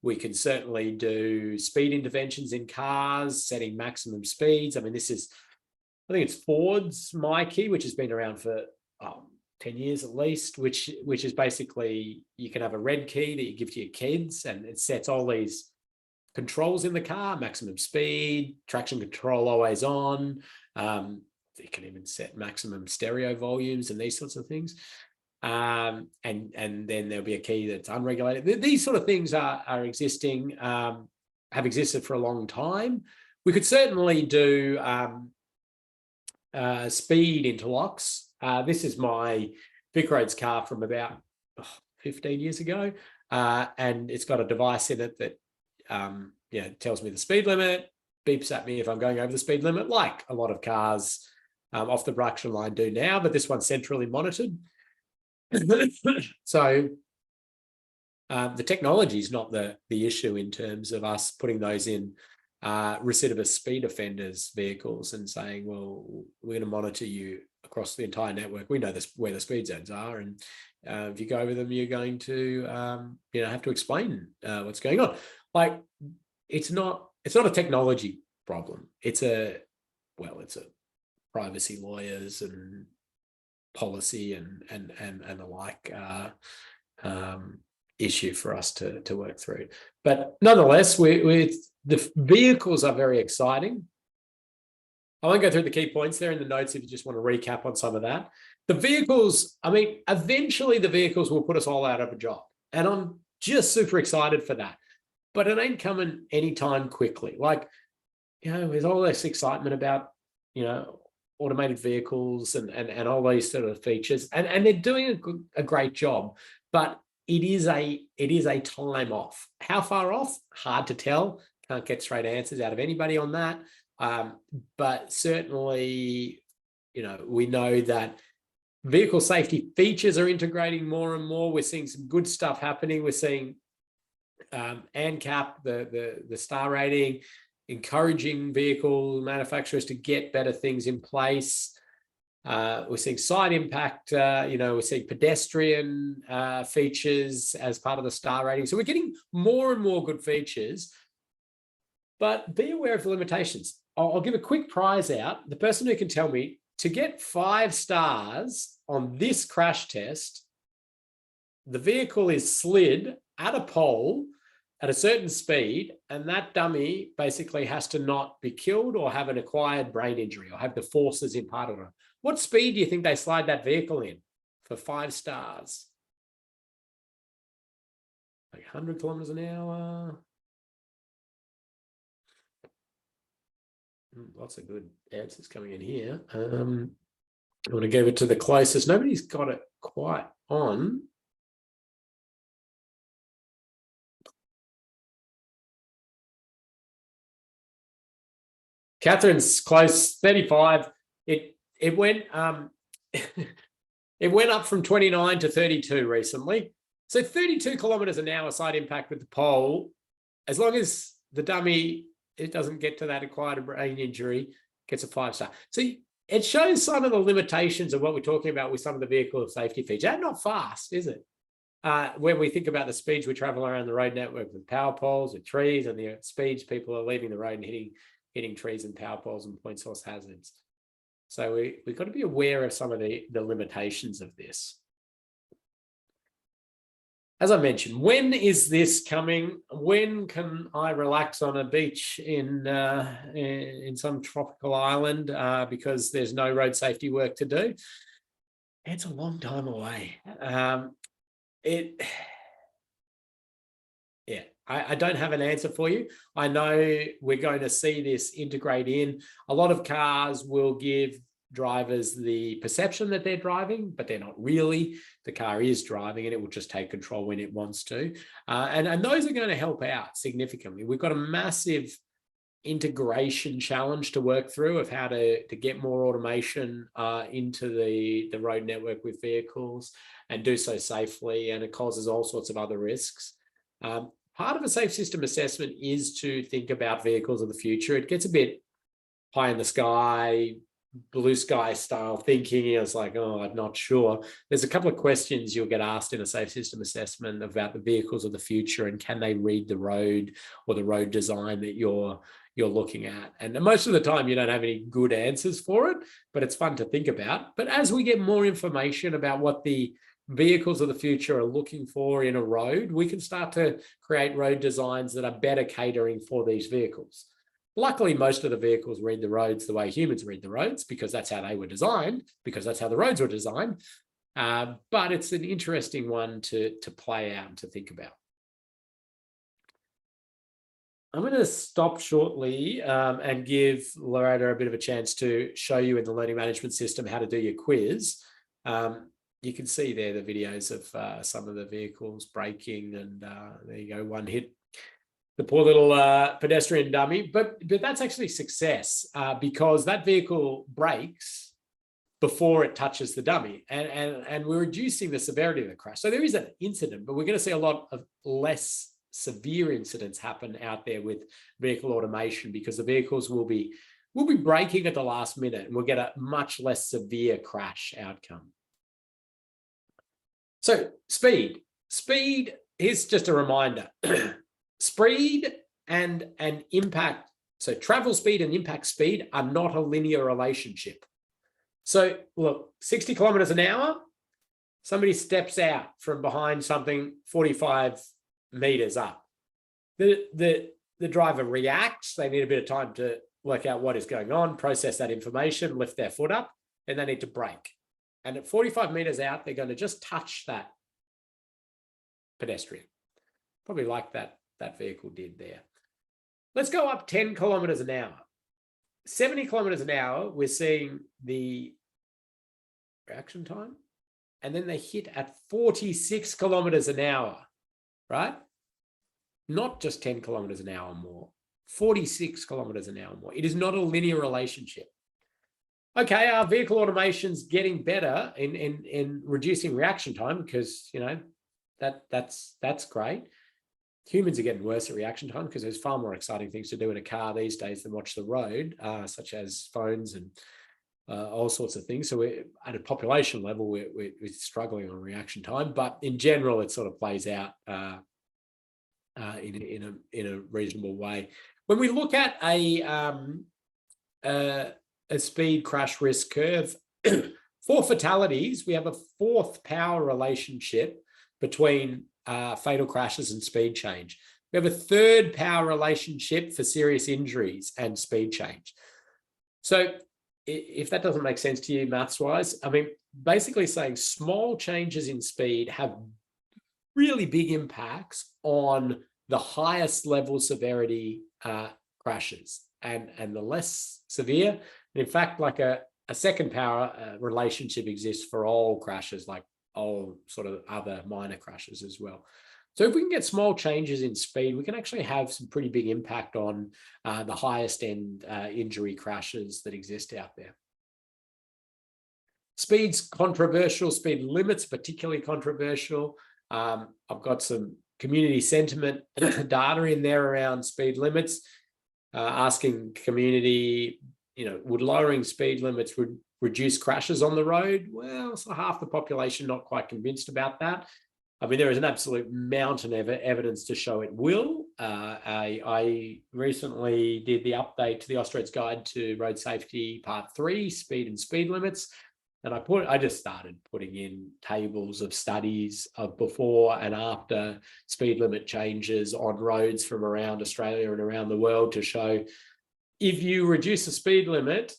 We can certainly do speed interventions in cars, setting maximum speeds. I mean, I think it's Ford's MyKey, which has been around for 10 years at least, which is basically, you can have a red key that you give to your kids and it sets all these controls in the car, maximum speed, traction control always on. You can even set maximum stereo volumes and these sorts of things. And then there'll be a key that's unregulated. These sort of things are existing, have existed for a long time. We could certainly do speed interlocks. This is my VicRoads car from about 15 years ago. And it's got a device in it that tells me the speed limit, beeps at me if I'm going over the speed limit, like a lot of cars off the production line do now, but this one's centrally monitored. So the technology is not the issue in terms of us putting those in recidivist speed offenders vehicles and saying, well, we're going to monitor you across the entire network. We know where the speed zones are, and if you go over them, you're going to have to explain what's going on. Like, it's not a technology problem. It's a privacy lawyers and policy and the like issue for us to work through. But nonetheless, the vehicles are very exciting. I won't go through the key points there in the notes if you just want to recap on some of that. The vehicles, I mean, eventually the vehicles will put us all out of a job. And I'm just super excited for that. But it ain't coming anytime quickly. Like, there's all this excitement about, automated vehicles and all these sort of features. And they're doing a great job. But it is a time off. How far off? Hard to tell. Can't get straight answers out of anybody on that. But certainly, we know that vehicle safety features are integrating more and more. We're seeing some good stuff happening. We're seeing ANCAP, the star rating, encouraging vehicle manufacturers to get better things in place. We're seeing side impact, we're seeing pedestrian features as part of the star rating. So we're getting more and more good features, but be aware of the limitations. I'll give a quick prize out. The person who can tell me to get 5 stars on this crash test, the vehicle is slid at a pole at a certain speed, and that dummy basically has to not be killed or have an acquired brain injury or have the forces imparted on it. What speed do you think they slide that vehicle in for 5 stars? Like 100 kilometers an hour. Lots of good answers coming in here. I want to give it to the closest. Nobody's got it quite on. Catherine's close, 35. It went it went up from 29 to 32 recently. So 32 kilometers an hour side impact with the pole, as long as the dummy it doesn't get to that acquired brain injury, gets a 5-star. So it shows some of the limitations of what we're talking about with some of the vehicle safety features. That's not fast, is it? When we think about the speeds we travel around the road network with power poles, with trees, and the speeds people are leaving the road and hitting trees and power poles and point source hazards. So we've got to be aware of some of the limitations of this. As I mentioned, when is this coming? When can I relax on a beach in some tropical island because there's no road safety work to do? It's a long time away. I don't have an answer for you. I know we're going to see this integrate in. A lot of cars will give drivers the perception that they're driving, but they're not really. The car is driving and it will just take control when it wants to. And those are going to help out significantly. We've got a massive integration challenge to work through of how to get more automation into the road network with vehicles and do so safely, and it causes all sorts of other risks. Part of a safe system assessment is to think about vehicles of the future. It gets a bit pie in the sky, blue sky style thinking. It's like, oh, I'm not sure. There's a couple of questions you'll get asked in a safe system assessment about the vehicles of the future and can they read the road or the road design that you're looking at. And most of the time you don't have any good answers for it, but it's fun to think about. But as we get more information about what the vehicles of the future are looking for in a road, we can start to create road designs that are better catering for these vehicles. Luckily, most of the vehicles read the roads the way humans read the roads because that's how they were designed, because that's how the roads were designed. But it's an interesting one to play out and to think about. I'm going to stop shortly and give Loretta a bit of a chance to show you in the learning management system how to do your quiz. You can see there the videos of some of the vehicles braking, and there you go, one hit the poor little pedestrian dummy. But that's actually success because that vehicle brakes before it touches the dummy, and we're reducing the severity of the crash. So there is an incident, but we're going to see a lot of less severe incidents happen out there with vehicle automation because the vehicles will be braking at the last minute and we'll get a much less severe crash outcome. So speed, here's just a reminder. Speed and impact, so travel speed and impact speed are not a linear relationship. So look, 60 kilometers an hour, somebody steps out from behind something 45 meters up. The driver reacts, they need a bit of time to work out what is going on, process that information, lift their foot up, and they need to brake. And at 45 meters out, they're going to just touch that pedestrian, probably like that vehicle did there. Let's go up 10 kilometers an hour. 70 kilometers an hour, we're seeing the reaction time, and then they hit at 46 kilometers an hour, right? Not just 10 kilometers an hour more, 46 kilometers an hour more. It is not a linear relationship. Okay, our vehicle automation's getting better in reducing reaction time because, you know, that's great. Humans are getting worse at reaction time because there's far more exciting things to do in a car these days than watch the road, such as phones and all sorts of things. So we're at a population level, we're struggling on reaction time, but in general, it sort of plays out in a reasonable way. When we look at a speed crash risk curve, for fatalities, we have a fourth power relationship between fatal crashes and speed change. We have a third power relationship for serious injuries and speed change. So if that doesn't make sense to you maths-wise, I mean, basically saying small changes in speed have really big impacts on the highest level severity crashes and the less severe. And in fact, like a second power relationship exists for all crashes, like all sort of other minor crashes as well. So if we can get small changes in speed, we can actually have some pretty big impact on the highest end injury crashes that exist out there. Speed's controversial, speed limits particularly controversial. I've got some community sentiment data in there around speed limits. asking community, would lowering speed limits reduce crashes on the road? Well, so half the population not quite convinced about that. I mean, there is an absolute mountain of evidence to show it will. I recently did the update to the Australia Guide to Road Safety Part 3, Speed and Speed Limits. And I just started putting in tables of studies of before and after speed limit changes on roads from around Australia and around the world to show if you reduce the speed limit,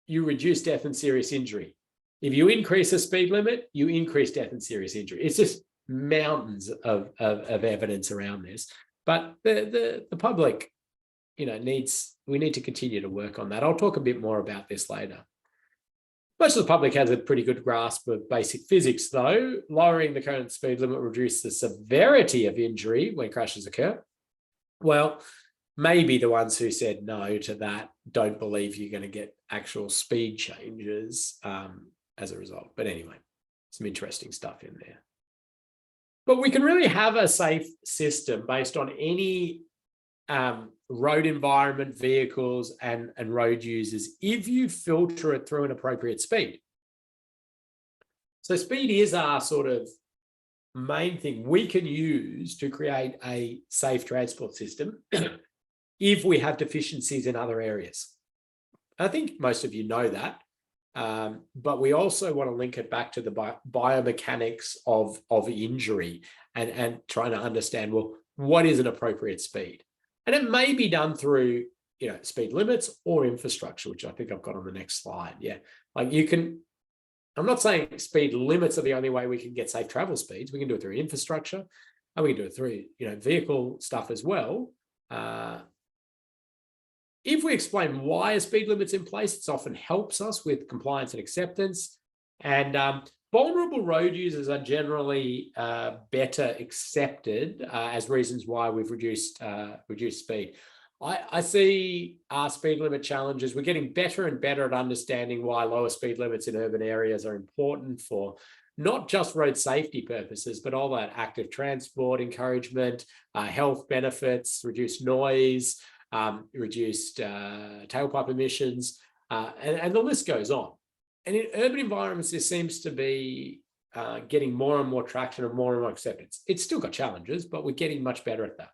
you reduce death and serious injury. If you increase the speed limit, you increase death and serious injury. It's just mountains of evidence around this. But the public, we need to continue to work on that. I'll talk a bit more about this later. Most of the public has a pretty good grasp of basic physics, though. Lowering the current speed limit reduces the severity of injury when crashes occur. Well, maybe the ones who said no to that don't believe you're going to get actual speed changes as a result. But anyway, some interesting stuff in there. But we can really have a safe system based on any road environment, vehicles, and road users if you filter it through an appropriate speed. So speed is our sort of main thing we can use to create a safe transport system if we have deficiencies in other areas. I think most of you know that, but we also want to link it back to the biomechanics of injury and trying to understand, well, what is an appropriate speed? And it may be done through, speed limits or infrastructure, which I think I've got on the next slide. Yeah, like I'm not saying speed limits are the only way we can get safe travel speeds. We can do it through infrastructure, and we can do it through, vehicle stuff as well. If we explain why a speed limit's in place, it often helps us with compliance and acceptance. And vulnerable road users are generally better accepted as reasons why we've reduced speed. I see our speed limit challenges. We're getting better and better at understanding why lower speed limits in urban areas are important for not just road safety purposes, but all that active transport encouragement, health benefits, reduced noise, reduced tailpipe emissions, and the list goes on. And in urban environments, this seems to be getting more and more traction and more acceptance. It's still got challenges, but we're getting much better at that.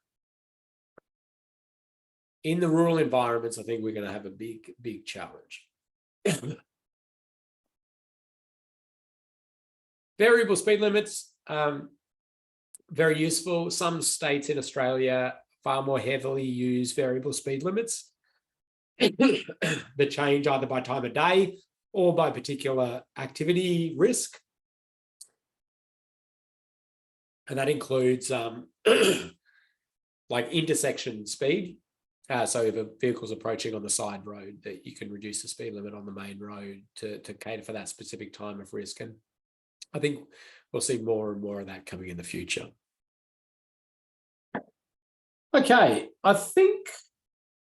In the rural environments, I think we're going to have a big challenge. Variable speed limits, very useful. Some states in Australia far more heavily use variable speed limits that change either by time of day or by particular activity risk. And that includes like intersection speed. So if a vehicle's approaching on the side road, that you can reduce the speed limit on the main road to cater for that specific time of risk. And I think we'll see more and more of that coming in the future. Okay, I think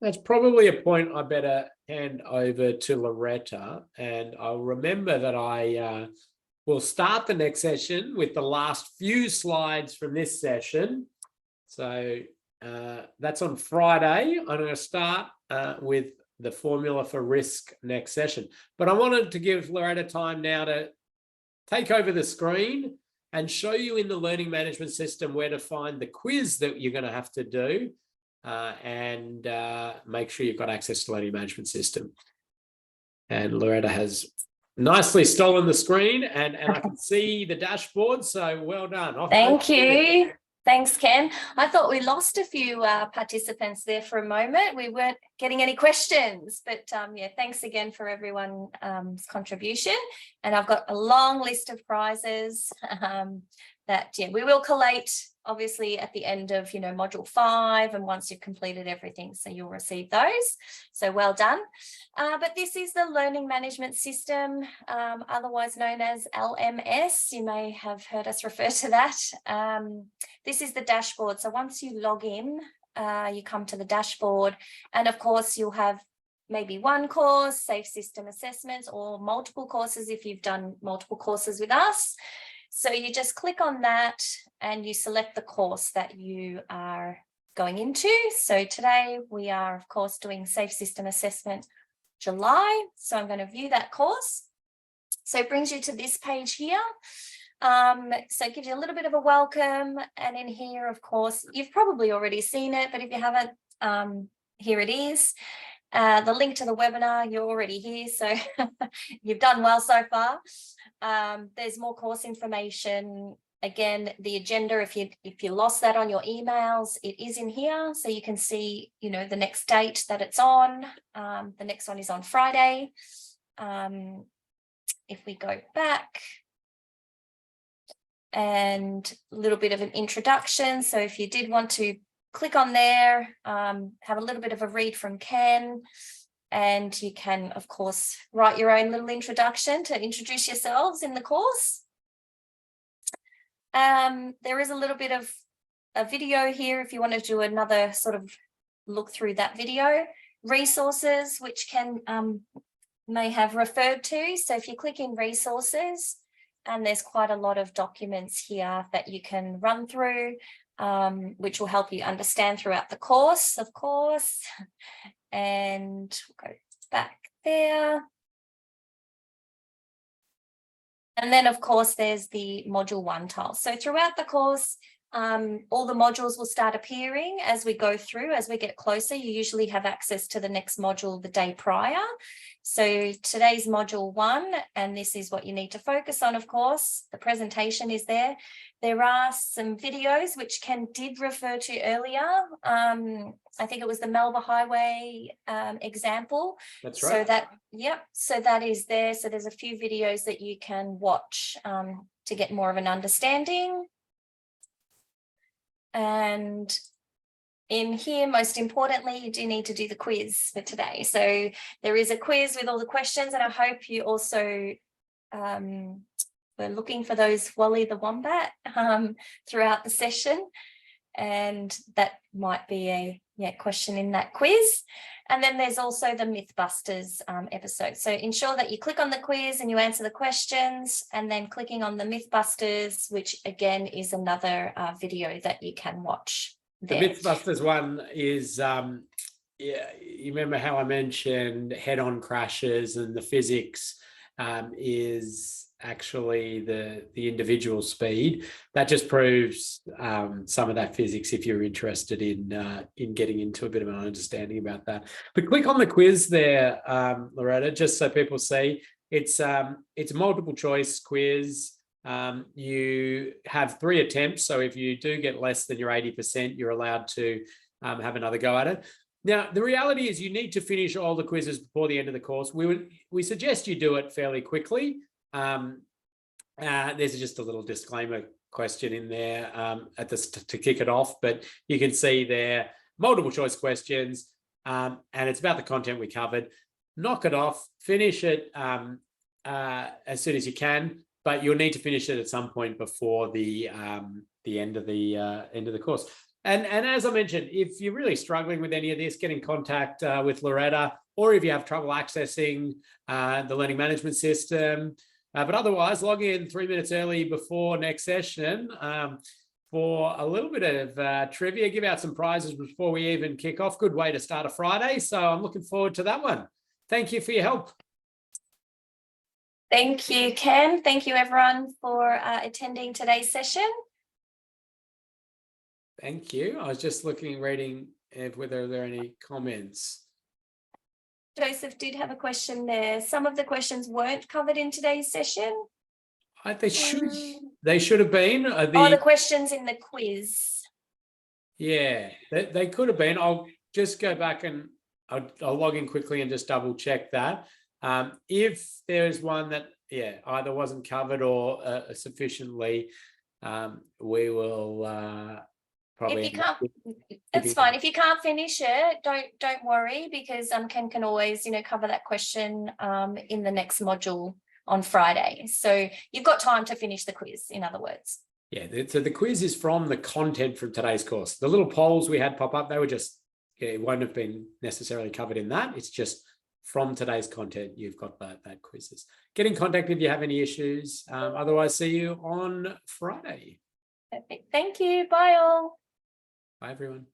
that's probably a point I better hand over to Loretta, and I'll remember that I will start the next session with the last few slides from this session. So that's on Friday. I'm going to start with the formula for risk next session. But I wanted to give Loretta time now to take over the screen and show you in the learning management system where to find the quiz that you're going to have to do and make sure you've got access to the learning management system. And Loretta has nicely stolen the screen and I can see the dashboard. So well done. Thank you. Thanks, Ken. I thought we lost a few participants there for a moment. We weren't getting any questions, but yeah, thanks again for everyone's contribution. And I've got a long list of prizes that we will collate obviously at the end of module 5 and once you've completed everything, so you'll receive those. So well done. But this is the learning management system, otherwise known as LMS. You may have heard us refer to that. This is the dashboard. So once you log in, you come to the dashboard, and of course you'll have maybe one course, safe system assessments, or multiple courses if you've done multiple courses with us. So you just click on that and you select the course that you are going into. So today we are, of course, doing Safe System Assessment July. So I'm going to view that course. So it brings you to this page here. So it gives you a little bit of a welcome. And in here, of course, you've probably already seen it, but if you haven't, here it is. The link to the webinar, you're already here, so you've done well so far. There's more course information. Again, the agenda, if you lost that on your emails, it is in here, so you can see, you know, the next date that it's on. The next one is on Friday. If we go back, and a little bit of an introduction. So if you did want to click on there, have a little bit of a read from Ken, and you can, of course, write your own little introduction to introduce yourselves in the course. There is a little bit of a video here if you want to do another sort of look through that video. Resources, which Ken may have referred to. So if you click in resources, and there's quite a lot of documents here that you can run through, which will help you understand throughout the course, of course. And we'll go back there. And then, of course, there's the module 1 tile. So throughout the course, all the modules will start appearing as we go through. As we get closer, you usually have access to the next module the day prior. So today's module 1, and this is what you need to focus on, of course. The presentation is there. There are some videos which Ken did refer to earlier. I think it was the Melba Highway example. That's right. So that, yep, so that is there. So there's a few videos that you can watch to get more of an understanding. And in here, most importantly, you do need to do the quiz for today. So there is a quiz with all the questions, and I hope you also were looking for those Wally the Wombat throughout the session. And that might be a question in that quiz. And then there's also the Mythbusters episode. So ensure that you click on the quiz and you answer the questions, and then clicking on the Mythbusters, which again is another video that you can watch there. The Mythbusters one is, you remember how I mentioned head-on crashes, and the physics is actually the individual speed. That just proves some of that physics if you're interested in getting into a bit of an understanding about that. But click on the quiz there, Loretta, just so people see. It's a multiple choice quiz. You have 3 attempts, so if you do get less than your 80%, you're allowed to have another go at it. Now, the reality is you need to finish all the quizzes before the end of the course. We suggest you do it fairly quickly. There's just a little disclaimer question in there to kick it off, but you can see there multiple choice questions, and it's about the content we covered. Knock it off, finish it as soon as you can, but you'll need to finish it at some point before the end of the course. And as I mentioned, if you're really struggling with any of this, get in contact with Loretta, or if you have trouble accessing the learning management system. But otherwise, log in 3 minutes early before next session for a little bit of trivia, give out some prizes before we even kick off. Good way to start a Friday. So I'm looking forward to that one. Thank you for your help. Thank you, Ken. Thank you, everyone, for attending today's session. Thank you. I was just reading whether there are any comments. Joseph did have a question there. Some of the questions weren't covered in today's session. They should have been. The questions in the quiz. Yeah, they could have been. I'll just go back and I'll log in quickly and just double check that. If there's one that either wasn't covered or sufficiently, we will probably. If you can't, it's fine. If you can't finish it, don't worry, because Ken can always cover that question in the next module on Friday. So you've got time to finish the quiz, in other words. Yeah, so the quiz is from the content from today's course. The little polls we had pop up, they were just, it won't have been necessarily covered in that. It's just from today's content, you've got that quizzes. Get in contact if you have any issues. Otherwise, see you on Friday. Perfect. Thank you. Bye all. Bye, everyone.